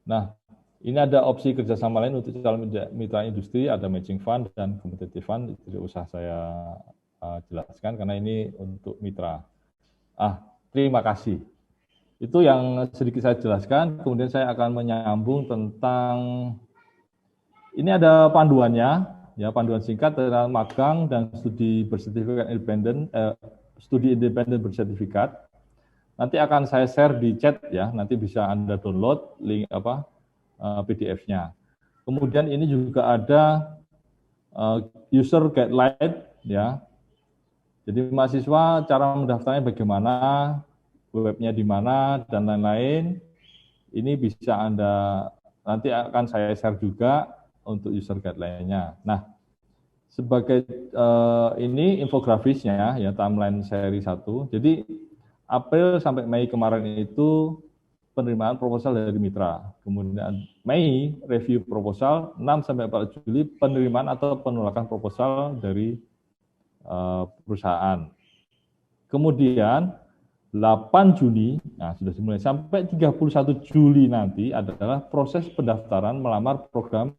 Nah, ini ada opsi kerjasama lain untuk calon mitra industri, ada matching fund dan competitive fund. Tidak usah saya jelaskan karena ini untuk mitra. Terima kasih. Itu yang sedikit saya jelaskan. Kemudian saya akan menyambung tentang, ini ada panduannya, ya, panduan singkat tentang magang dan studi bersertifikat independen, studi independen bersertifikat. Nanti akan saya share di chat, ya. Nanti bisa Anda download link PDF-nya. Kemudian ini juga ada user guideline, ya. Jadi mahasiswa cara mendaftarnya bagaimana, webnya di mana dan lain-lain. Ini bisa Anda, nanti akan saya share juga untuk user guideline-nya. Nah, sebagai ini infografisnya, ya, timeline seri 1. Jadi April sampai Mei kemarin itu penerimaan proposal dari mitra. Kemudian Mei review proposal, 6 sampai 4 Juli penerimaan atau penolakan proposal dari perusahaan. Kemudian 8 Juni, nah sudah dimulai, sampai 31 Juli nanti adalah proses pendaftaran melamar program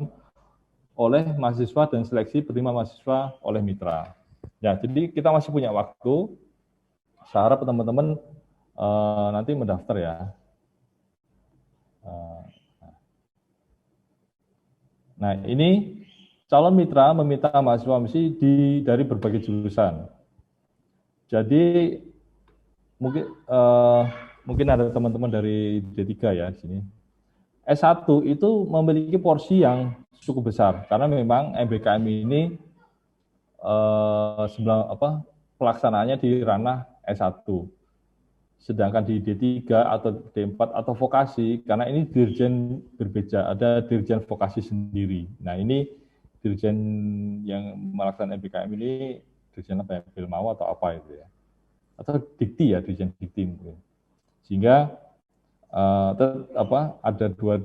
oleh mahasiswa dan seleksi penerima mahasiswa oleh mitra. Ya, jadi kita masih punya waktu. Saya harap teman-teman nanti mendaftar, ya. Nah, ini calon mitra meminta mahasiswa misi dari berbagai jurusan. Jadi mungkin ada teman-teman dari D3 ya di sini. S1 itu memiliki porsi yang cukup besar karena memang MBKM ini pelaksanaannya di ranah S1. Sedangkan di D3 atau D4 atau vokasi, karena ini dirjen berbeda, ada dirjen vokasi sendiri. Nah, ini dirjen yang melaksanakan MBKM ini dirjen apa ya, Filmau atau apa itu ya, atau Dikti ya, dirjen Dikti mungkin. Sehingga ada 2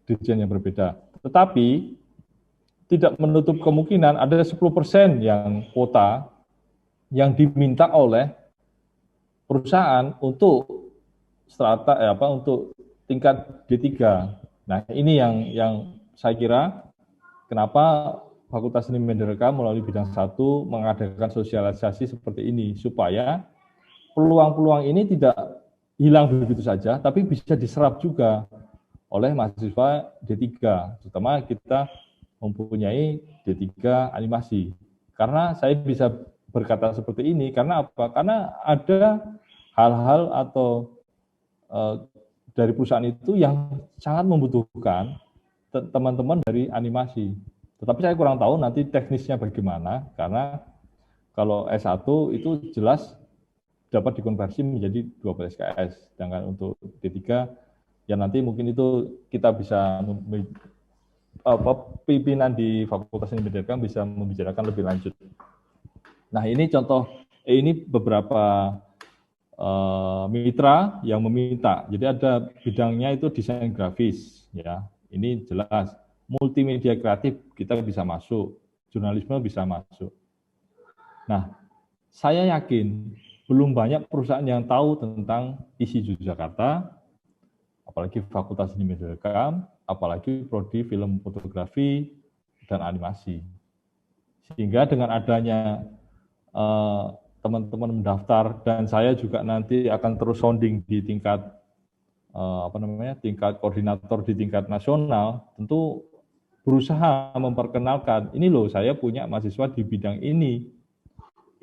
dirjen yang berbeda. Tetapi tidak menutup kemungkinan ada 10% yang kuota yang diminta oleh perusahaan untuk untuk tingkat D3. Nah, ini yang saya kira kenapa Fakultas Seni Media Rekam melalui bidang 1 mengadakan sosialisasi seperti ini supaya peluang-peluang ini tidak hilang begitu saja, tapi bisa diserap juga oleh mahasiswa D3, terutama kita mempunyai D3 animasi. Karena saya bisa berkata seperti ini, karena apa? Karena ada hal-hal atau dari perusahaan itu yang sangat membutuhkan teman-teman dari animasi. Tetapi saya kurang tahu nanti teknisnya bagaimana, karena kalau S1 itu jelas dapat dikonversi menjadi 12 SKS, sedangkan untuk D3 ya nanti mungkin itu kita bisa pimpinan di Fakultas Seni Media Rekam bisa membicarakan lebih lanjut. Nah, ini contoh, ini beberapa mitra yang meminta. Jadi ada bidangnya itu desain grafis, ya. Ini jelas multimedia kreatif kita bisa masuk, jurnalisme bisa masuk. Nah, saya yakin belum banyak perusahaan yang tahu tentang isi Yogyakarta, apalagi Fakultas Seni Media Rekam, apalagi prodi film fotografi dan animasi. Sehingga dengan adanya teman-teman mendaftar dan saya juga nanti akan terus sounding di tingkat tingkat koordinator di tingkat nasional, tentu berusaha memperkenalkan, ini loh saya punya mahasiswa di bidang ini.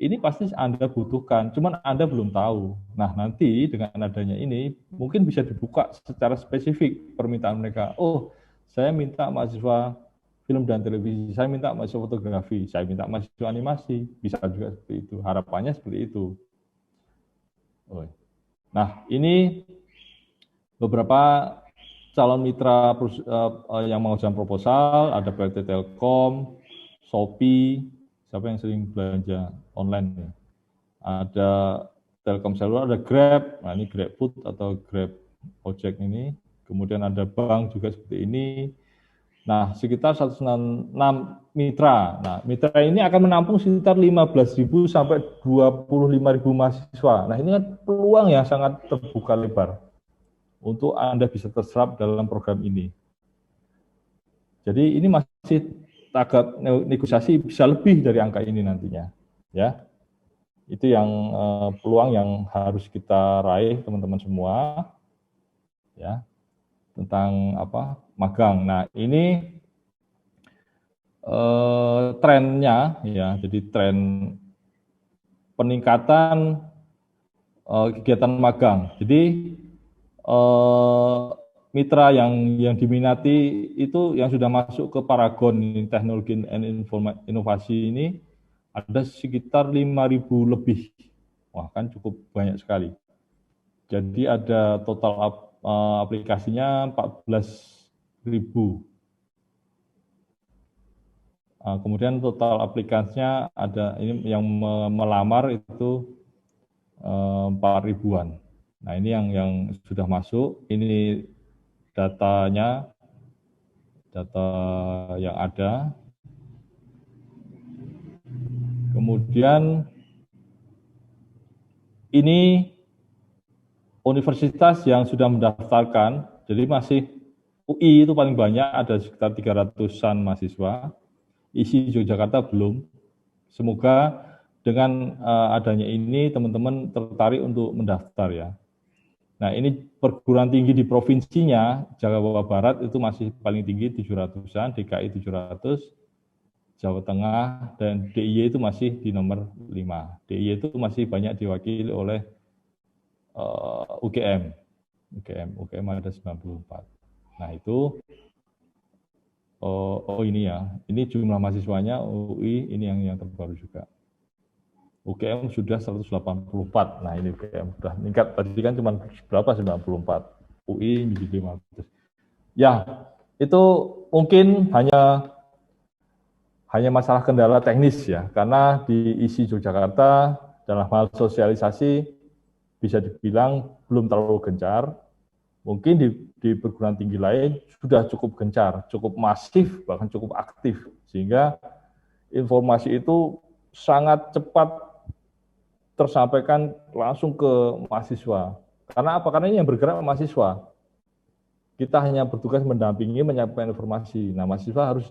Ini pasti Anda butuhkan, cuman Anda belum tahu. Nah, nanti dengan adanya ini, mungkin bisa dibuka secara spesifik permintaan mereka. Oh, saya minta mahasiswa film dan televisi, saya minta mahasiswa fotografi, saya minta mahasiswa animasi. Bisa juga seperti itu, harapannya seperti itu. Nah, ini beberapa calon mitra yang mengajukan proposal, ada PT Telkom, Shopee, siapa yang sering belanja online nih? Ada Telkom Seluler, ada Grab, nah ini Grab Food atau Grab Ojek ini. Kemudian ada bank juga seperti ini. Nah, sekitar 106 mitra. Nah, mitra ini akan menampung sekitar 15.000 sampai 25.000 mahasiswa. Nah, ini kan peluang yang sangat terbuka lebar untuk Anda bisa terserap dalam program ini. Jadi ini masih target negosiasi bisa lebih dari angka ini nantinya, ya. Itu yang peluang yang harus kita raih teman-teman semua, ya, tentang magang. Nah, ini trennya, ya, jadi tren peningkatan kegiatan magang. Jadi mitra yang diminati itu yang sudah masuk ke Paragon Teknologi dan Inovasi ini ada sekitar 5.000 lebih. Wah, kan cukup banyak sekali. Jadi ada total aplikasinya 14.000. Kemudian total aplikasinya ada ini yang melamar itu 4.000-an. Nah, ini yang sudah masuk, ini datanya, data yang ada. Kemudian ini universitas yang sudah mendaftarkan, jadi masih UI itu paling banyak, ada sekitar 300-an mahasiswa, isi Yogyakarta belum. Semoga dengan adanya ini teman-teman tertarik untuk mendaftar, ya. Nah, ini perguruan tinggi di provinsinya, Jawa Barat itu masih paling tinggi 700-an, DKI 700, Jawa Tengah, dan DIY itu masih di nomor 5. DIY itu masih banyak diwakili oleh UGM ada 94. Nah, itu, ini ya, ini jumlah mahasiswanya UI, ini yang terbaru juga. UGM sudah 184. Nah, ini UGM sudah meningkat. Tadi kan cuma berapa? 94. UI menjadi 500. Ya, itu mungkin hanya masalah kendala teknis, ya. Karena di isi Yogyakarta dalam hal sosialisasi bisa dibilang belum terlalu gencar. Mungkin di perguruan tinggi lain sudah cukup gencar, cukup masif, bahkan cukup aktif, sehingga informasi itu sangat cepat tersampaikan langsung ke mahasiswa. Karena apa? Karena ini yang bergerak mahasiswa. Kita hanya bertugas mendampingi, menyampaikan informasi. Nah, mahasiswa harus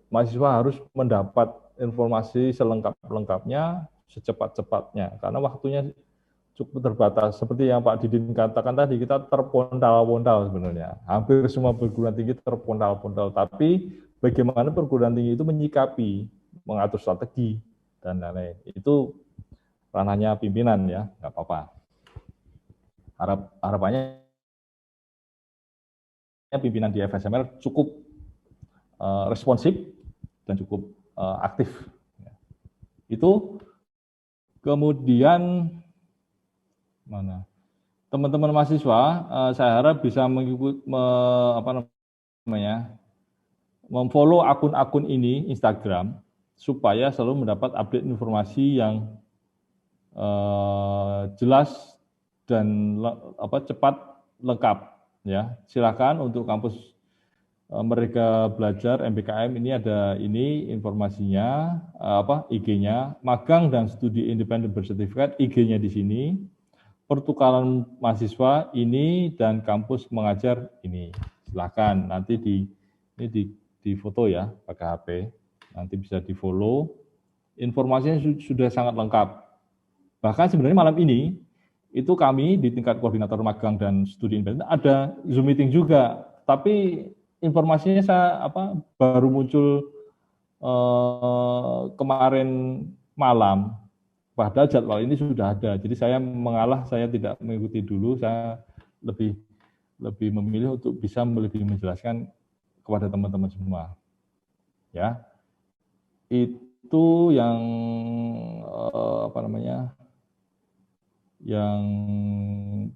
mahasiswa harus mendapat informasi selengkap-lengkapnya, secepat-cepatnya. Karena waktunya cukup terbatas. Seperti yang Pak Didin katakan tadi, kita terpondal-pondal sebenarnya. Hampir semua perguruan tinggi terpondal-pondal. Tapi bagaimana perguruan tinggi itu menyikapi, mengatur strategi, dan lain-lain. Itu ranahnya pimpinan ya, nggak apa-apa. Harapannya pimpinan di FSMR cukup responsif dan cukup aktif. Itu kemudian mana teman-teman mahasiswa, saya harap bisa mengikuti memfollow akun-akun ini Instagram supaya selalu mendapat update informasi yang jelas dan cepat, lengkap ya. Silakan untuk kampus Merdeka Belajar MBKM ini ada ini informasinya, IG-nya, magang dan studi independen bersertifikat, IG-nya di sini, pertukaran mahasiswa ini, dan kampus mengajar ini. Silakan nanti di foto ya pakai HP, nanti bisa di follow. Informasinya sudah sangat lengkap. Bahkan sebenarnya malam ini itu kami di tingkat koordinator magang dan studi independen ada Zoom meeting juga, tapi informasinya baru muncul kemarin malam, padahal jadwal ini sudah ada. Jadi saya mengalah, saya tidak mengikuti dulu, saya lebih memilih untuk bisa lebih menjelaskan kepada teman-teman semua. Ya, itu yang yang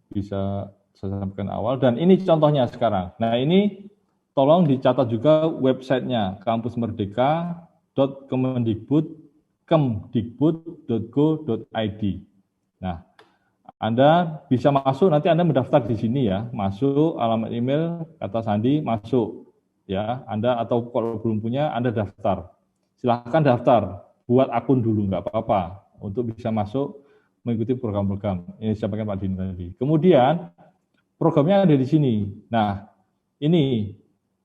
bisa saya sampaikan awal. Dan ini contohnya sekarang. Nah ini tolong dicatat juga websitenya kampusmerdeka.kemdikbud.go.id. Nah, Anda bisa masuk, nanti Anda mendaftar di sini ya, masuk alamat email, kata sandi, masuk ya. Anda atau kalau belum punya, Anda daftar. Silahkan daftar, buat akun dulu, nggak apa-apa, untuk bisa masuk mengikuti program-program ini disampaikan Pak Dini tadi. Kemudian programnya ada di sini. Nah, ini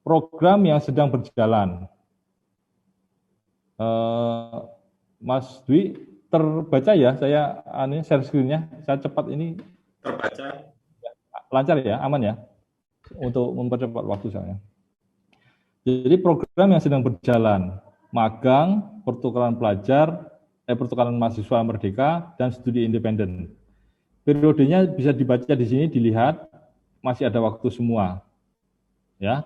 program yang sedang berjalan. Mas Dwi, terbaca ya? Saya share screen-nya. Saya cepat ini. Terbaca. Lancar ya, aman ya? Untuk mempercepat waktu saya. Jadi program yang sedang berjalan, magang, pertukaran pelajar, pertukaran mahasiswa merdeka, dan studi independen. Periodenya bisa dibaca di sini, dilihat, masih ada waktu semua. Ya.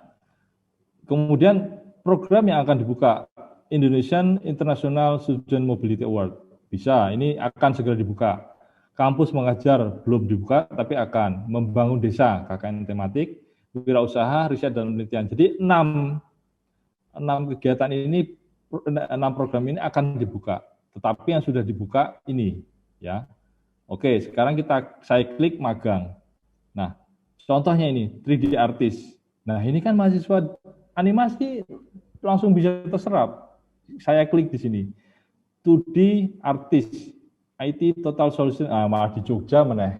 Kemudian program yang akan dibuka, Indonesian International Student Mobility Award. Bisa, ini akan segera dibuka. Kampus mengajar belum dibuka, tapi akan membangun desa, KKN tematik, wirausaha, riset dan penelitian. Jadi 6 kegiatan ini, 6 program ini akan dibuka. Tetapi yang sudah dibuka ini, ya. Oke, sekarang saya klik magang. Nah, contohnya ini 3D artist. Nah, ini kan mahasiswa animasi langsung bisa terserap. Saya klik di sini. 2D artist, IT Total Solution, malah di Jogja meneh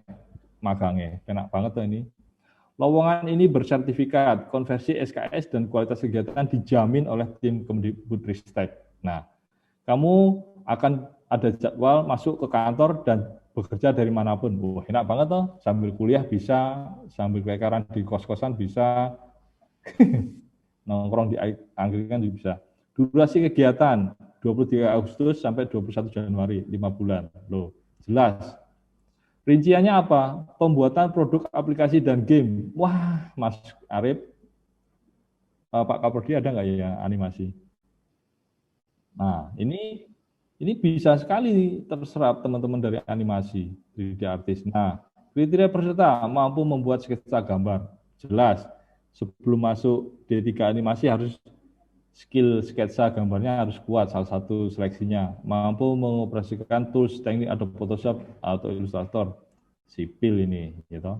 magangnya. Enak banget tuh ini. Lowongan ini bersertifikat, konversi SKS dan kualitas kegiatan dijamin oleh tim Kemdikbudristek. Nah, kamu akan ada jadwal masuk ke kantor dan bekerja dari manapun. Enak banget toh, sambil kuliah bisa, sambil kekaran di kos-kosan bisa, nongkrong di angkringan juga bisa. Durasi kegiatan 23 Agustus sampai 21 Januari, 5 bulan. Loh, jelas. Rinciannya apa? Pembuatan produk aplikasi dan game. Wah, Mas Arif, Pak Kaprodi ada nggak ya animasi? Nah, ini bisa sekali terserap teman-teman dari animasi, 3D artis. Nah, kriteria peserta mampu membuat sketsa gambar. Jelas, sebelum masuk D3 animasi harus skill sketsa gambarnya harus kuat, salah satu seleksinya. Mampu mengoperasikan tools teknik Adobe Photoshop atau Illustrator. sipil ini, gitu,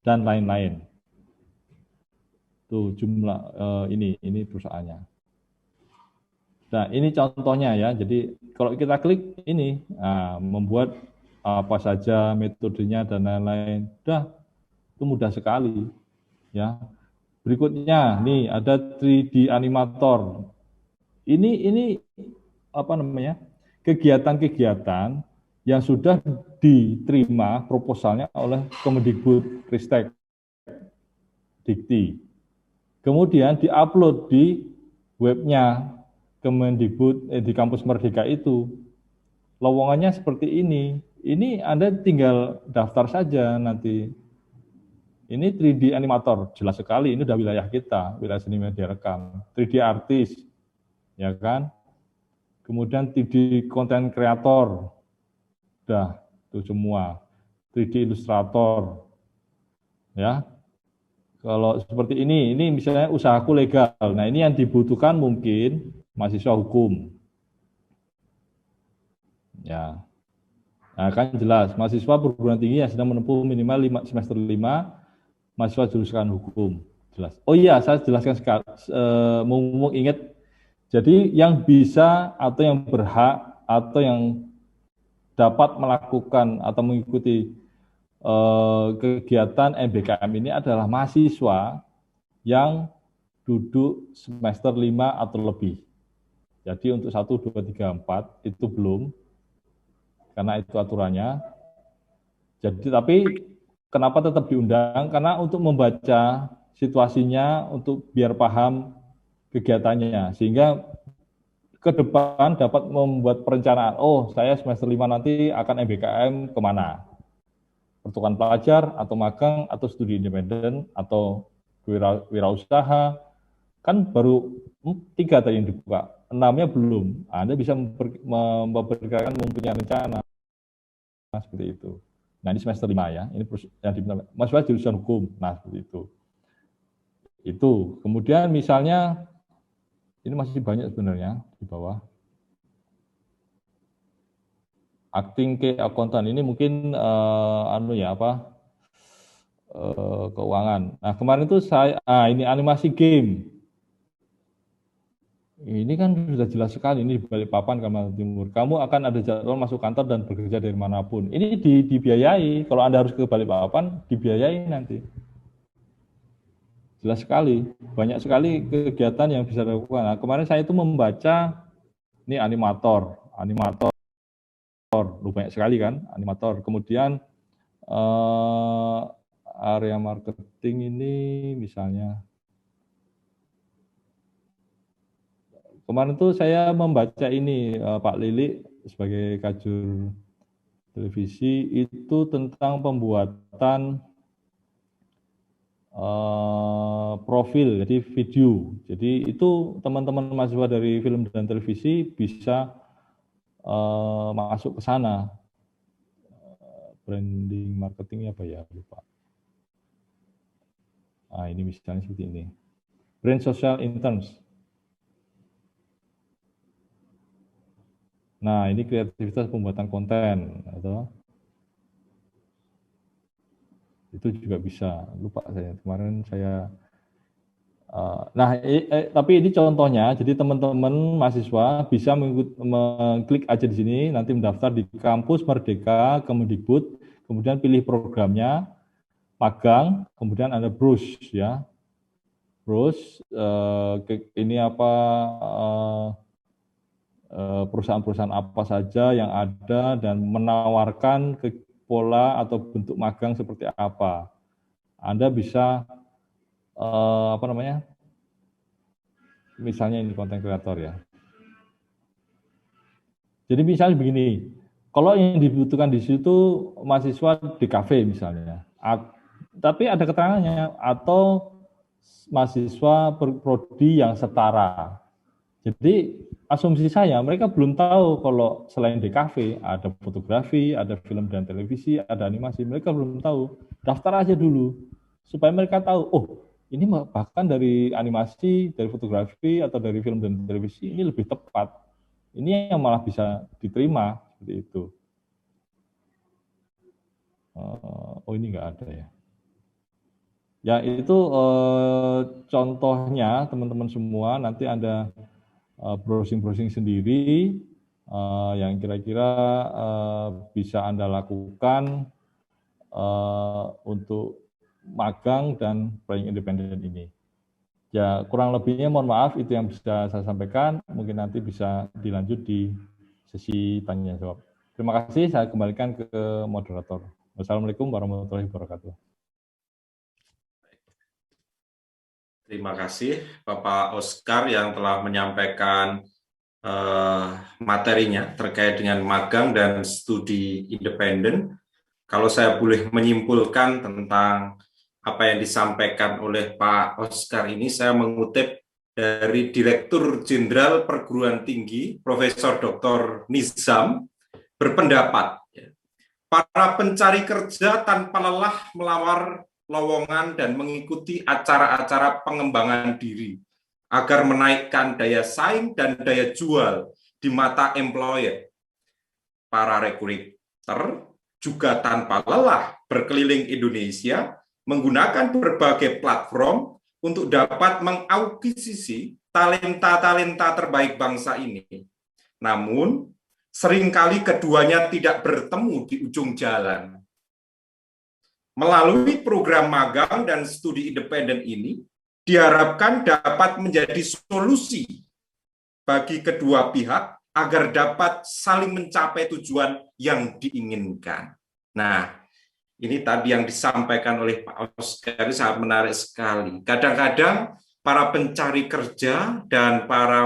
dan lain-lain. Tuh jumlah ini perusahaannya. Nah, ini contohnya ya. Jadi kalau kita klik ini, membuat apa saja metodenya dan lain-lain. Udah, itu mudah sekali ya. Berikutnya nih ada 3D animator. Ini apa namanya? Kegiatan-kegiatan yang sudah diterima proposalnya oleh Kemendikbud Ristek Dikti. Kemudian diupload di webnya Kemendikbud di kampus Merdeka itu. Lowongannya seperti ini. Ini Anda tinggal daftar saja nanti. Ini 3D animator, jelas sekali ini udah wilayah kita, wilayah seni media rekam. 3D artis, ya kan? Kemudian 3D content creator, udah itu semua. 3D ilustrator, ya. Kalau seperti ini misalnya usahaku legal. Nah, ini yang dibutuhkan mungkin mahasiswa hukum. Ya. Nah, kan jelas mahasiswa perguruan tinggi yang sedang menempuh minimal semester 5 mahasiswa jurusan hukum. Jelas. Oh iya, saya jelaskan sekali. Mau ingat. Jadi yang bisa atau yang berhak atau yang dapat melakukan atau mengikuti kegiatan MBKM ini adalah mahasiswa yang duduk semester 5 atau lebih. Jadi untuk 1, 2, 3, 4 itu belum, karena itu aturannya. Jadi tapi kenapa tetap diundang? Karena untuk membaca situasinya, untuk biar paham kegiatannya, sehingga ke depan dapat membuat perencanaan. Oh, saya semester 5 nanti akan MBKM kemana? Pertukaran pelajar, atau magang, atau studi independen, atau wirausaha. Kan baru 3 tadi yang dibuka, 6-nya belum. Anda bisa memperkirakan mempunyai rencana seperti itu. Nah, ini semester 5 ya. Ini yang diminta mahasiswa jurusan hukum. Nah, seperti itu. Itu. Kemudian misalnya ini masih banyak sebenarnya di bawah. Acting ke akuntan ini mungkin keuangan. Nah, kemarin itu ini animasi game. Ini kan sudah jelas sekali, ini di Balikpapan, Kalimantan Timur. Kamu akan ada jadwal masuk kantor dan bekerja dari manapun. Ini dibiayai. Kalau Anda harus ke Balikpapan, dibiayai nanti. Jelas sekali, banyak sekali kegiatan yang bisa dilakukan. Nah, kemarin saya itu membaca, ini animator, banyak sekali kan, animator. Kemudian area marketing ini misalnya. Kemarin tuh saya membaca ini Pak Lili sebagai kajur televisi itu tentang pembuatan profil, jadi video. Jadi itu teman-teman mahasiswa dari film dan televisi bisa masuk ke sana. Branding marketingnya apa ya, lupa. Nah, ini misalnya seperti ini. Brand social interns. Nah, ini kreativitas pembuatan konten atau itu juga bisa. Lupa saya kemarin saya. Tapi ini contohnya. Jadi teman-teman mahasiswa bisa mengklik aja di sini, nanti mendaftar di kampus Merdeka Kemendikbud, kemudian pilih programnya, magang, kemudian Anda browse ya. Browse ini apa perusahaan-perusahaan apa saja yang ada dan menawarkan pola atau bentuk magang seperti apa. Anda bisa misalnya ini konten kreator ya. Jadi misalnya begini, kalau yang dibutuhkan di situ mahasiswa di kafe misalnya, tapi ada keterangannya, atau mahasiswa prodi yang setara. Jadi asumsi saya mereka belum tahu kalau selain DKV ada fotografi, ada film dan televisi, ada animasi. Mereka belum tahu. Daftar aja dulu supaya mereka tahu. Oh, ini bahkan dari animasi, dari fotografi atau dari film dan televisi ini lebih tepat. Ini yang malah bisa diterima seperti itu. Oh ini nggak ada ya. Ya itu contohnya teman-teman semua nanti ada browsing-browsing sendiri yang kira-kira bisa Anda lakukan untuk magang dan proyek independen ini. Ya kurang lebihnya mohon maaf itu yang bisa saya sampaikan, mungkin nanti bisa dilanjut di sesi tanya jawab. Terima kasih, saya kembalikan ke moderator. Wassalamualaikum warahmatullahi wabarakatuh. Terima kasih Bapak Oscar yang telah menyampaikan materinya terkait dengan magang dan studi independen. Kalau saya boleh menyimpulkan tentang apa yang disampaikan oleh Pak Oscar ini, saya mengutip dari Direktur Jenderal Perguruan Tinggi, Profesor Dr. Nizam, berpendapat, para pencari kerja tanpa lelah melamar lowongan dan mengikuti acara-acara pengembangan diri agar menaikkan daya saing dan daya jual di mata employer. Para recruiter juga tanpa lelah berkeliling Indonesia menggunakan berbagai platform untuk dapat mengakuisisi talenta-talenta terbaik bangsa ini. Namun, seringkali keduanya tidak bertemu di ujung jalan. Melalui program magang dan studi independen ini, diharapkan dapat menjadi solusi bagi kedua pihak agar dapat saling mencapai tujuan yang diinginkan. Nah, ini tadi yang disampaikan oleh Pak Oscar sangat menarik sekali. Kadang-kadang para pencari kerja dan para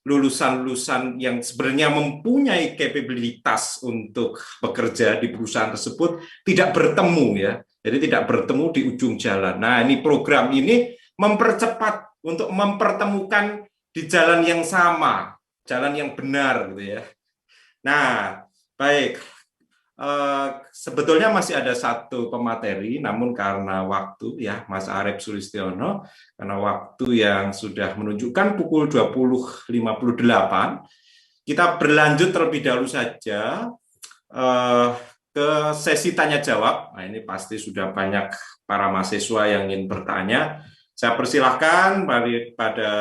lulusan-lulusan yang sebenarnya mempunyai kapabilitas untuk bekerja di perusahaan tersebut tidak bertemu ya. Jadi tidak bertemu di ujung jalan. Nah, ini program ini mempercepat untuk mempertemukan di jalan yang sama, jalan yang benar gitu ya. Nah, baik. Sebetulnya masih ada satu pemateri, namun karena waktu ya Mas Arif Sulistiono, karena waktu yang sudah menunjukkan pukul 20.58, kita berlanjut terlebih dahulu saja ke sesi tanya jawab. Nah, ini pasti sudah banyak para mahasiswa yang ingin bertanya. Saya persilahkan pada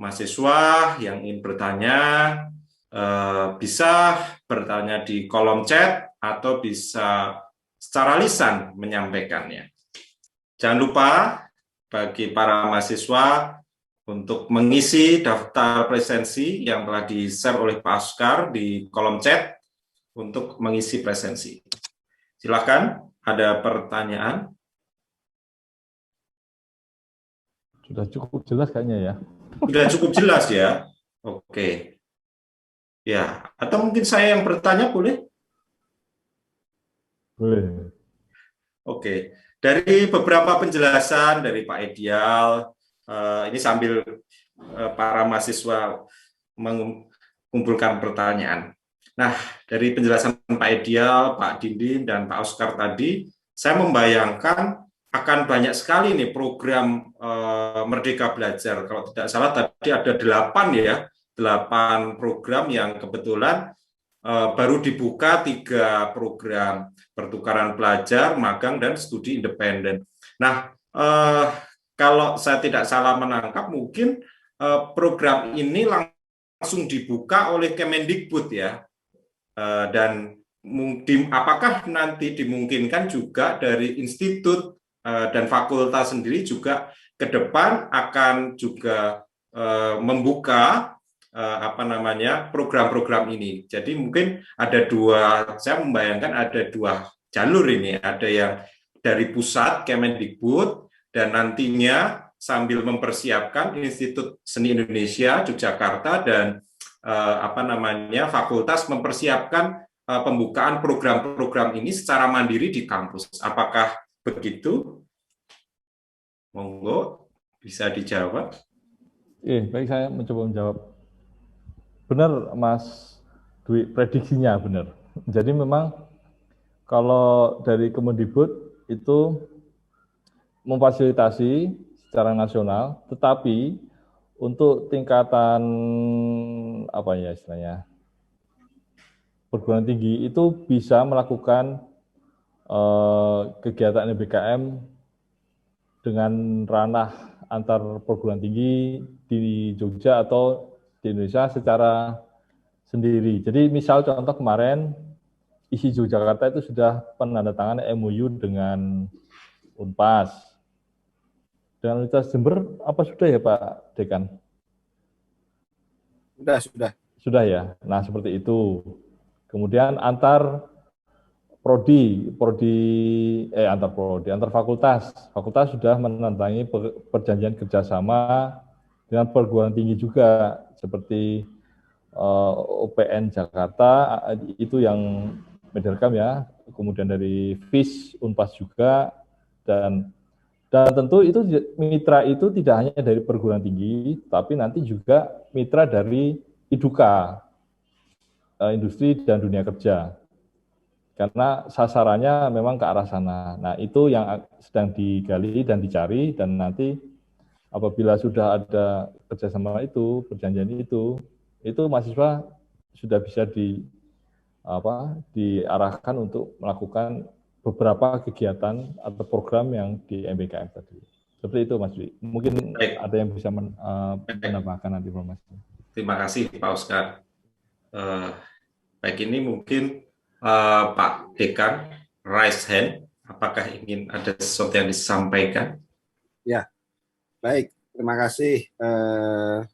mahasiswa yang ingin bertanya, bisa bertanya di kolom chat atau bisa secara lisan menyampaikannya. Jangan lupa bagi para mahasiswa untuk mengisi daftar presensi yang telah di-share oleh Pak Oscar di kolom chat untuk mengisi presensi. Silakan, ada pertanyaan? Sudah cukup jelas kayaknya ya. Sudah cukup jelas ya? Oke. Ya, atau mungkin saya yang bertanya boleh? Boleh. Oke, dari beberapa penjelasan dari Pak Edial, ini sambil para mahasiswa mengumpulkan pertanyaan. Nah, dari penjelasan Pak Edial, Pak Dindin, dan Pak Oscar tadi, saya membayangkan akan banyak sekali nih program Merdeka Belajar. Kalau tidak salah tadi ada 8 program yang kebetulan baru dibuka 3 program pertukaran pelajar, magang, dan studi independen. Nah, kalau saya tidak salah menangkap, mungkin program ini langsung dibuka oleh Kemendikbud ya, dan apakah nanti dimungkinkan juga dari institut dan fakultas sendiri juga ke depan akan juga membuka program-program ini. Jadi mungkin ada saya membayangkan ada 2 jalur ini, ada yang dari pusat Kemendikbud dan nantinya sambil mempersiapkan Institut Seni Indonesia Yogyakarta dan fakultas mempersiapkan pembukaan program-program ini secara mandiri di kampus. Apakah begitu? Monggo bisa dijawab. Baik, saya mencoba menjawab. Benar Mas Dwi, prediksinya benar. Jadi memang kalau dari Kemendikbud itu memfasilitasi secara nasional, tetapi untuk tingkatan istilahnya perguruan tinggi itu bisa melakukan kegiatan MBKM dengan ranah antar perguruan tinggi di Jogja atau di Indonesia secara sendiri. Jadi misal contoh kemarin ISI Yogyakarta itu sudah penandatangan MOU dengan Unpas. Dengan Universitas Jember apa sudah ya Pak Dekan? Sudah. Sudah ya. Nah seperti itu. Kemudian antar antar fakultas. Fakultas sudah menandatangani perjanjian kerjasama dengan perguruan tinggi juga, seperti UPN Jakarta, itu yang Medilkam ya, kemudian dari FIS, Unpas juga, dan tentu itu mitra itu tidak hanya dari perguruan tinggi, tapi nanti juga mitra dari IDUKA, industri dan dunia kerja. Karena sasarannya memang ke arah sana. Nah, itu yang sedang digali dan dicari, dan nanti apabila sudah ada kerjasama itu, perjanjian itu mahasiswa sudah bisa diarahkan untuk melakukan beberapa kegiatan atau program yang di MBKM tadi. Seperti itu, Mas Dwi. Mungkin ada yang bisa menambahkan nanti informasi. Terima kasih, Pak Oscar. Baik, ini mungkin Pak Dekan, raise hand, apakah ingin ada sesuatu yang disampaikan? Ya, baik. Terima kasih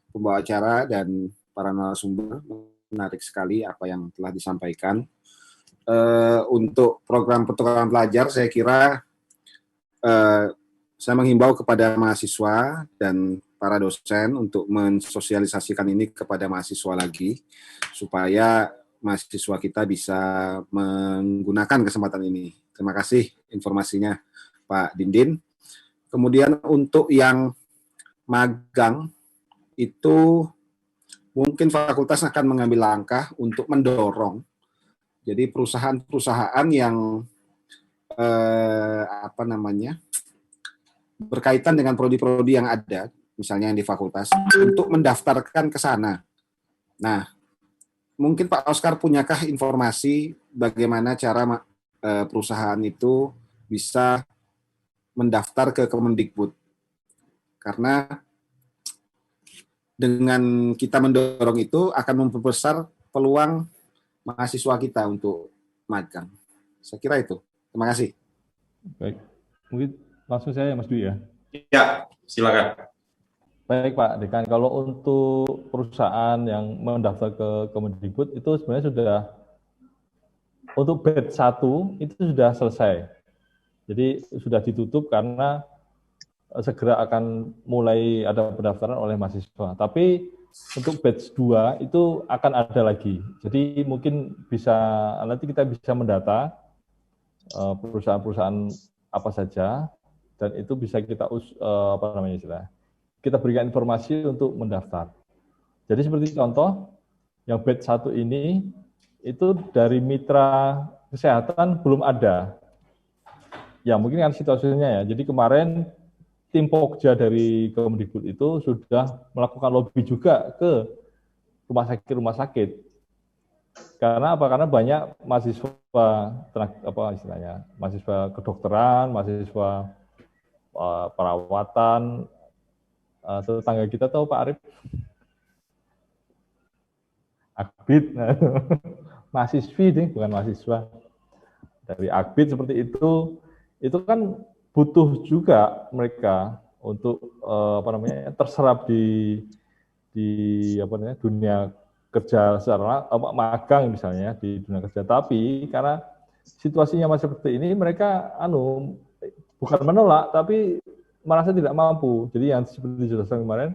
pembawa acara dan para narasumber. Menarik sekali apa yang telah disampaikan. Untuk program pertukaran pelajar, saya kira saya menghimbau kepada mahasiswa dan para dosen untuk mensosialisasikan ini kepada mahasiswa lagi, supaya mahasiswa kita bisa menggunakan kesempatan ini. Terima kasih informasinya, Pak Dindin. Kemudian untuk yang magang, itu mungkin fakultas akan mengambil langkah untuk mendorong. Jadi perusahaan-perusahaan yang berkaitan dengan prodi-prodi yang ada, misalnya yang di fakultas, untuk mendaftarkan ke sana. Nah, mungkin Pak Oscar punyakah informasi bagaimana cara perusahaan itu bisa mendaftar ke Kemendikbud? Karena dengan kita mendorong itu akan memperbesar peluang mahasiswa kita untuk magang. Saya kira itu. Terima kasih. Baik, mungkin langsung saya Mas Dwi ya. Ya, silakan. Baik Pak Dekan, kalau untuk perusahaan yang mendaftar ke Kemendikbud itu sebenarnya sudah untuk batch 1 itu sudah selesai. Jadi sudah ditutup karena segera akan mulai ada pendaftaran oleh mahasiswa. Tapi untuk batch 2 itu akan ada lagi. Jadi mungkin nanti kita bisa mendata perusahaan-perusahaan apa saja, dan itu bisa kita kita berikan informasi untuk mendaftar. Jadi seperti contoh, yang batch 1 ini, itu dari mitra kesehatan belum ada. Ya mungkin kan situasinya ya, jadi kemarin tim Pokja dari Kemendikbud itu sudah melakukan lobby juga ke rumah sakit. Karena apa? Karena banyak mahasiswa mahasiswa kedokteran, mahasiswa perawatan, tetangga kita tahu Pak Arif, Akbid, mahasiswi nih, bukan mahasiswa dari Akbid seperti itu kan butuh juga mereka untuk terserap di dunia kerja secara magang misalnya di dunia kerja. Tapi karena situasinya masih seperti ini, mereka bukan menolak tapi merasa tidak mampu. Jadi yang seperti dijelaskan kemarin,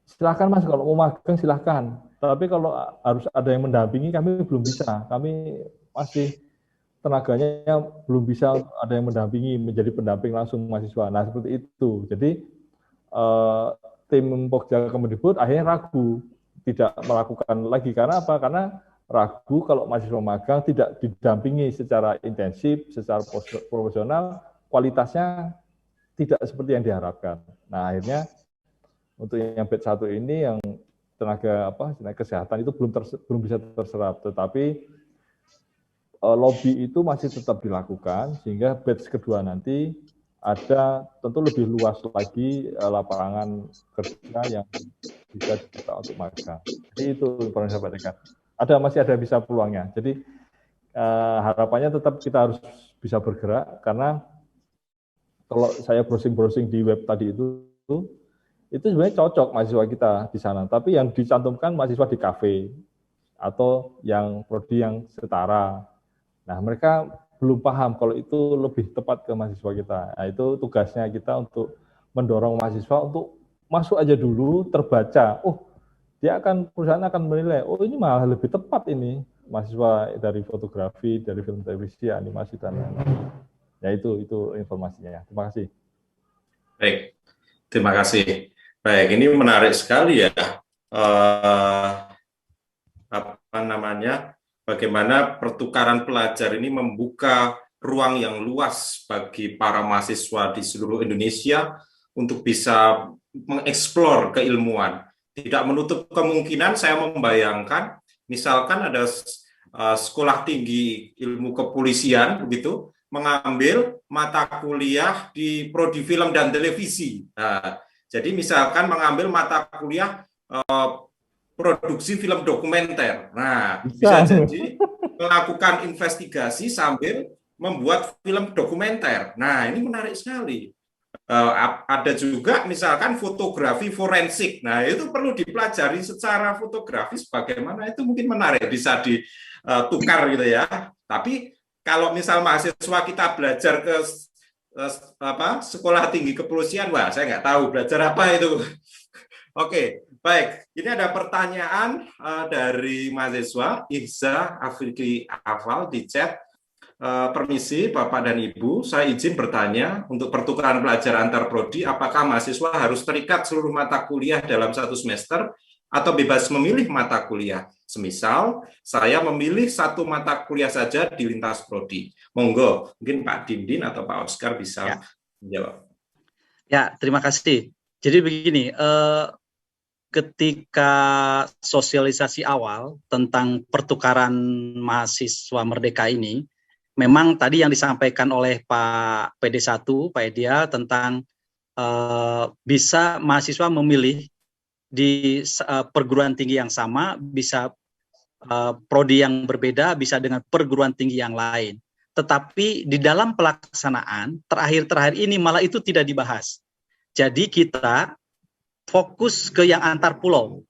silahkan Mas, kalau mau magang silahkan. Tapi kalau harus ada yang mendampingi, kami belum bisa. Kami masih tenaganya belum bisa ada yang mendampingi, menjadi pendamping langsung mahasiswa. Nah seperti itu. Jadi tim Pokja Kemendikbud akhirnya ragu, tidak melakukan lagi. Karena apa? Karena ragu kalau mahasiswa magang tidak didampingi secara intensif, secara profesional, kualitasnya tidak seperti yang diharapkan. Nah akhirnya untuk yang batch 1 ini yang tenaga kesehatan itu belum bisa terserap. Tetapi lobby itu masih tetap dilakukan, sehingga batch kedua nanti ada tentu lebih luas lagi lapangan kerja yang bisa dibuka untuk magang. Jadi itu informasi saya sampaikan. Masih ada bisa peluangnya. Jadi harapannya tetap kita harus bisa bergerak, karena kalau saya browsing-browsing di web tadi itu sebenarnya cocok mahasiswa kita di sana. Tapi yang dicantumkan mahasiswa di kafe atau yang prodi yang setara. Nah, mereka belum paham kalau itu lebih tepat ke mahasiswa kita. Nah, itu tugasnya kita untuk mendorong mahasiswa untuk masuk aja dulu, terbaca. Oh, perusahaan akan menilai, oh ini malah lebih tepat ini mahasiswa dari fotografi, dari film televisi, animasi, dan lain-lain. Ya itu informasinya. Terima kasih. Baik, terima kasih. Baik, ini menarik sekali ya. Bagaimana pertukaran pelajar ini membuka ruang yang luas bagi para mahasiswa di seluruh Indonesia untuk bisa mengeksplor keilmuan. Tidak menutup kemungkinan, saya membayangkan, misalkan ada sekolah tinggi ilmu kepolisian, begitu, mengambil mata kuliah di prodi film dan televisi. Nah, jadi misalkan mengambil mata kuliah produksi film dokumenter. Nah, bisa jadi melakukan investigasi sambil membuat film dokumenter. Nah, ini menarik sekali. Ada juga misalkan fotografi forensik. Nah, itu perlu dipelajari secara fotografis bagaimana, itu mungkin menarik, bisa ditukar gitu ya. Tapi kalau misal mahasiswa kita belajar ke sekolah tinggi kepolisian, wah saya nggak tahu belajar apa itu. Oke, baik. Ini ada pertanyaan dari mahasiswa Ihza Afriki Afal di chat. Permisi Bapak dan Ibu, saya izin bertanya, untuk pertukaran pelajar antar prodi, apakah mahasiswa harus terikat seluruh mata kuliah dalam satu semester atau bebas memilih mata kuliah? Semisal, saya memilih satu mata kuliah saja di lintas prodi. Monggo, mungkin Pak Dindin atau Pak Oscar bisa menjawab. Ya, terima kasih. Jadi begini, ketika sosialisasi awal tentang pertukaran mahasiswa Merdeka ini, memang tadi yang disampaikan oleh Pak PD1, Pak Edia, tentang bisa mahasiswa memilih di perguruan tinggi yang sama, bisa prodi yang berbeda, bisa dengan perguruan tinggi yang lain. Tetapi di dalam pelaksanaan, terakhir-terakhir ini malah itu tidak dibahas. Jadi kita fokus ke yang antar pulau.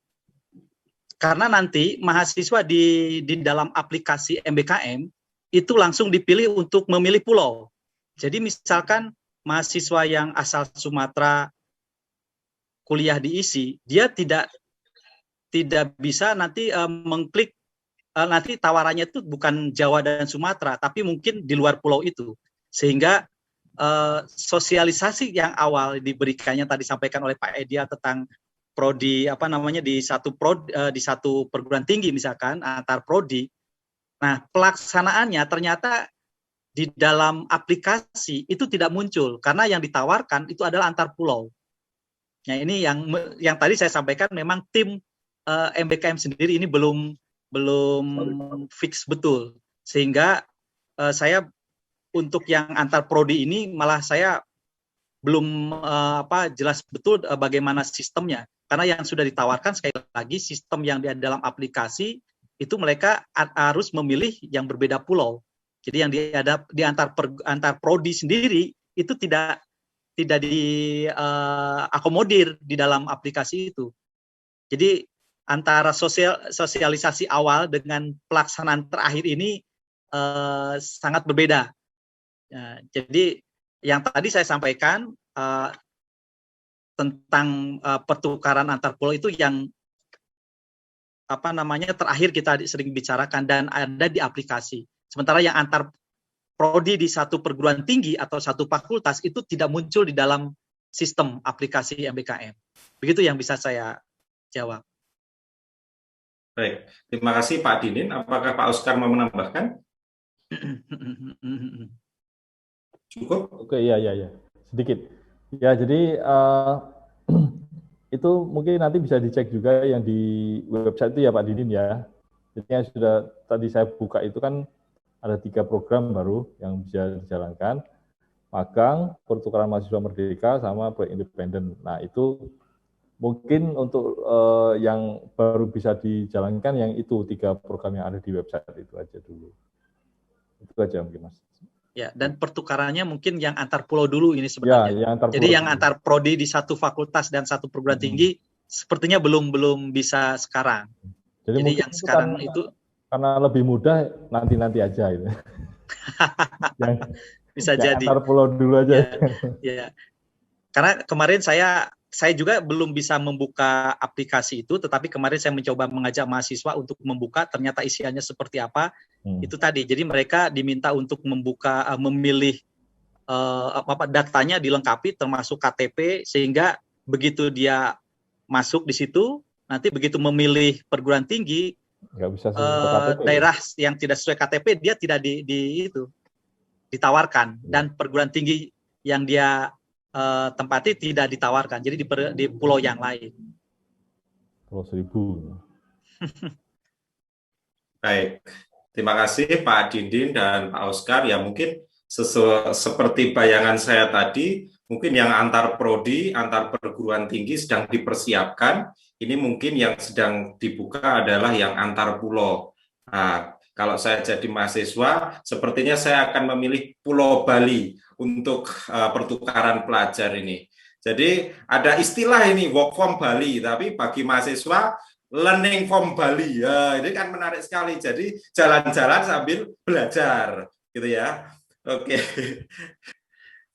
Karena nanti mahasiswa di dalam aplikasi MBKM, itu langsung dipilih untuk memilih pulau. Jadi misalkan mahasiswa yang asal Sumatera kuliah di ISI, dia tidak bisa nanti mengklik, nanti tawarannya itu bukan Jawa dan Sumatera, tapi mungkin di luar pulau itu. Sehingga sosialisasi yang awal diberikannya tadi sampaikan oleh Pak Edia tentang prodi di satu perguruan tinggi misalkan antar prodi. Nah, pelaksanaannya ternyata di dalam aplikasi itu tidak muncul karena yang ditawarkan itu adalah antar pulau. Nah, ini yang tadi saya sampaikan, memang tim MBKM sendiri ini belum fix betul, sehingga saya untuk yang antar prodi ini malah saya belum jelas betul bagaimana sistemnya, karena yang sudah ditawarkan sekali lagi sistem yang di dalam aplikasi itu mereka harus memilih yang berbeda pulau. Jadi yang di antar prodi sendiri itu tidak diakomodir di dalam aplikasi itu. Jadi antara sosialisasi awal dengan pelaksanaan terakhir ini sangat berbeda. Jadi yang tadi saya sampaikan tentang pertukaran antar pulau itu yang terakhir kita sering bicarakan dan ada di aplikasi. Sementara yang antar prodi di satu perguruan tinggi atau satu fakultas itu tidak muncul di dalam sistem aplikasi MBKM. Begitu yang bisa saya jawab. Baik, terima kasih Pak Dinin. Apakah Pak Oscar mau menambahkan? Cukup? Oke, ya, sedikit. Ya, jadi itu mungkin nanti bisa dicek juga yang di website itu ya Pak Dinin ya. Jadi yang sudah tadi saya buka itu kan ada 3 program baru yang bisa dijalankan, magang, pertukaran mahasiswa merdeka, sama proyek independen. Nah, itu mungkin untuk yang baru bisa dijalankan yang itu 3 program yang ada di website itu aja dulu. Itu aja mungkin, Mas. Ya, dan pertukarannya mungkin yang antar pulau dulu ini Ya, sebenarnya. yang antar Jadi pulau yang dulu. antar prodi di satu fakultas dan satu perguruan tinggi sepertinya belum bisa sekarang. Jadi mungkin yang sekarang itu karena lebih mudah nanti aja itu. bisa yang jadi antar pulau dulu aja. ya. Karena kemarin saya juga belum bisa membuka aplikasi itu, tetapi kemarin saya mencoba mengajak mahasiswa untuk membuka, ternyata isiannya seperti apa. Itu tadi. Jadi mereka diminta untuk membuka, memilih datanya dilengkapi, termasuk KTP, sehingga begitu dia masuk di situ, nanti begitu memilih perguruan tinggi, nggak bisa KTP, daerah yang tidak sesuai KTP dia tidak ditawarkan, dan perguruan tinggi yang dia tempati tidak ditawarkan, jadi di pulau yang lain. Pulau Seribu. Baik, terima kasih Pak Dindin dan Pak Oscar. Ya mungkin seperti bayangan saya tadi, mungkin yang antar prodi, antar perguruan tinggi sedang dipersiapkan. Ini mungkin yang sedang dibuka adalah yang antar pulau. Nah, kalau saya jadi mahasiswa, sepertinya saya akan memilih Pulau Bali untuk pertukaran pelajar ini. Jadi ada istilah ini work from Bali, tapi bagi mahasiswa learning from Bali. Ya, ini kan menarik sekali. Jadi jalan-jalan sambil belajar, gitu ya. Oke.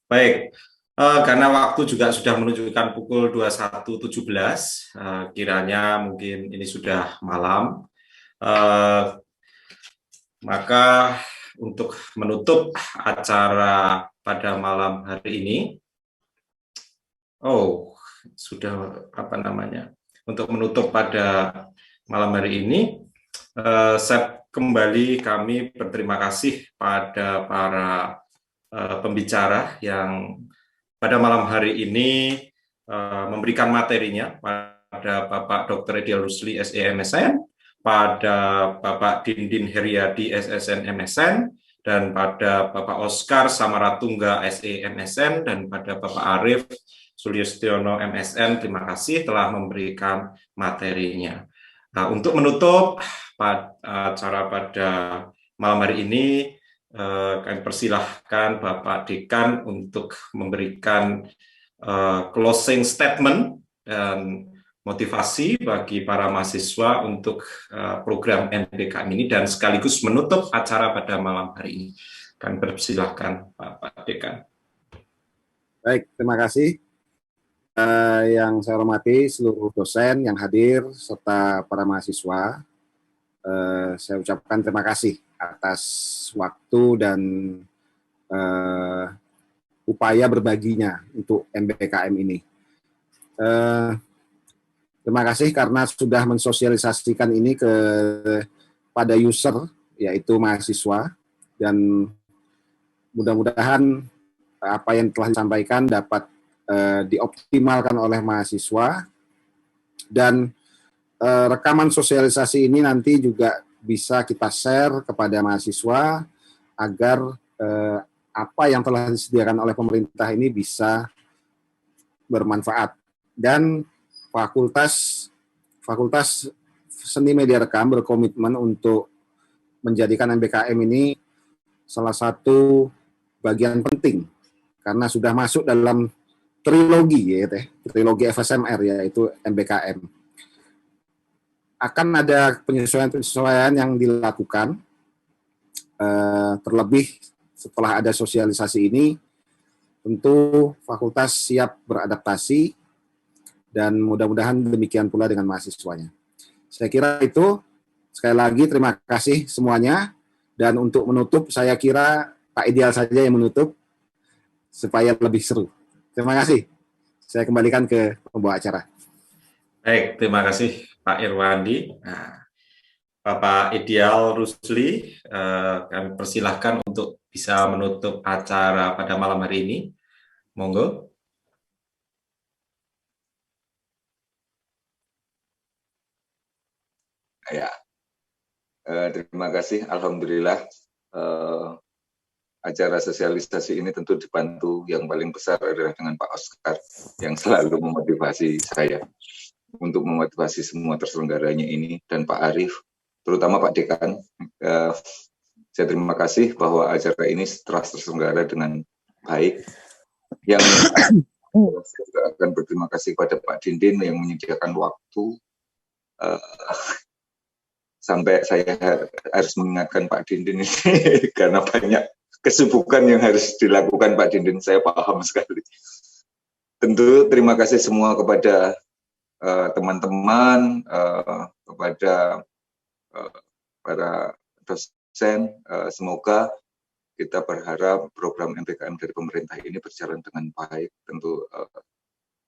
Baik. Karena waktu juga sudah menunjukkan pukul 21.17, kiranya mungkin ini sudah malam. Maka untuk menutup acara pada malam hari ini, sudah untuk menutup pada malam hari ini, kami berterima kasih pada para pembicara yang pada malam hari ini memberikan materinya pada Bapak Dr. Edial Rusli, SE MSN, pada Bapak Dindin Heriadi, SSN MSN, dan pada Bapak Oscar Samaratungga, SE MSN, dan pada Bapak Arif Sulistiono, MSN. Terima kasih telah memberikan materinya. Nah, untuk menutup acara pada malam hari ini, kami persilahkan Bapak Dekan untuk memberikan closing statement dan motivasi bagi para mahasiswa untuk program MBKM ini dan sekaligus menutup acara pada malam hari ini. Kami persilahkan Pak Dekan. Baik, terima kasih. Yang saya hormati seluruh dosen yang hadir serta para mahasiswa, saya ucapkan terima kasih atas waktu dan upaya berbaginya untuk MBKM ini. Terima kasih karena sudah mensosialisasikan ini pada user, yaitu mahasiswa, dan mudah-mudahan apa yang telah disampaikan dapat dioptimalkan oleh mahasiswa, dan rekaman sosialisasi ini nanti juga bisa kita share kepada mahasiswa agar apa yang telah disediakan oleh pemerintah ini bisa bermanfaat. Dan Fakultas Seni Media Rekam berkomitmen untuk menjadikan MBKM ini salah satu bagian penting karena sudah masuk dalam trilogi FSMR, yaitu MBKM. Akan ada penyesuaian yang dilakukan, terlebih setelah ada sosialisasi ini, tentu fakultas siap beradaptasi dan mudah-mudahan demikian pula dengan mahasiswanya. Saya kira itu. Sekali lagi terima kasih semuanya, dan untuk menutup saya kira Pak Ideal saja yang menutup supaya lebih seru. Terima kasih. Saya kembalikan ke pembawa acara. Baik, terima kasih Pak Irwandi. Nah, Bapak Ideal Rusli, kami persilahkan untuk bisa menutup acara pada malam hari ini. Monggo. Ya, terima kasih. Alhamdulillah acara sosialisasi ini tentu dibantu yang paling besar adalah dengan Pak Oscar yang selalu memotivasi saya untuk memotivasi semua terselenggaranya ini, dan Pak Arief, terutama Pak Dekan. Saya terima kasih bahwa acara ini setelah terselenggara dengan baik. Yang saya juga akan berterima kasih kepada Pak Dindin yang menyediakan waktu. Sampai saya harus mengingatkan Pak Dindin ini karena banyak kesibukan yang harus dilakukan Pak Dindin, saya paham sekali. Tentu terima kasih semua kepada teman-teman, kepada para dosen. Semoga kita berharap program MPKM dari pemerintah ini berjalan dengan baik. Tentu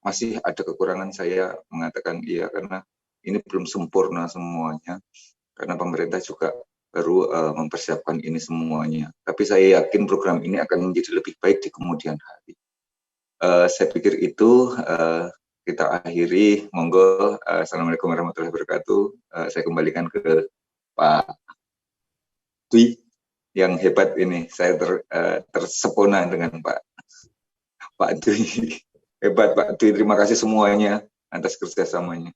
masih ada kekurangan, saya mengatakan iya karena ini belum sempurna semuanya, karena pemerintah juga baru mempersiapkan ini semuanya. Tapi saya yakin program ini akan menjadi lebih baik di kemudian hari. Saya pikir itu kita akhiri. Monggo. Assalamualaikum warahmatullahi wabarakatuh. Saya kembalikan ke Pak Dwi yang hebat ini. Saya tersepona dengan Pak Dwi. Hebat Pak Dwi. Terima kasih semuanya atas kerjasamanya.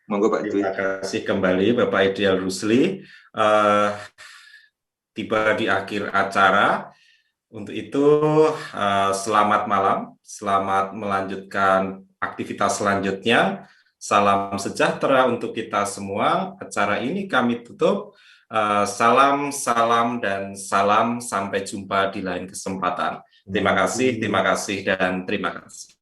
Monggo Pak Dwi. Terima kasih kembali Bapak Ideal Rusli. Tiba di akhir acara. Untuk itu selamat malam, selamat melanjutkan aktivitas selanjutnya. Salam sejahtera untuk kita semua. Acara ini kami tutup. Salam, dan salam. Sampai jumpa di lain kesempatan. Terima kasih, dan terima kasih.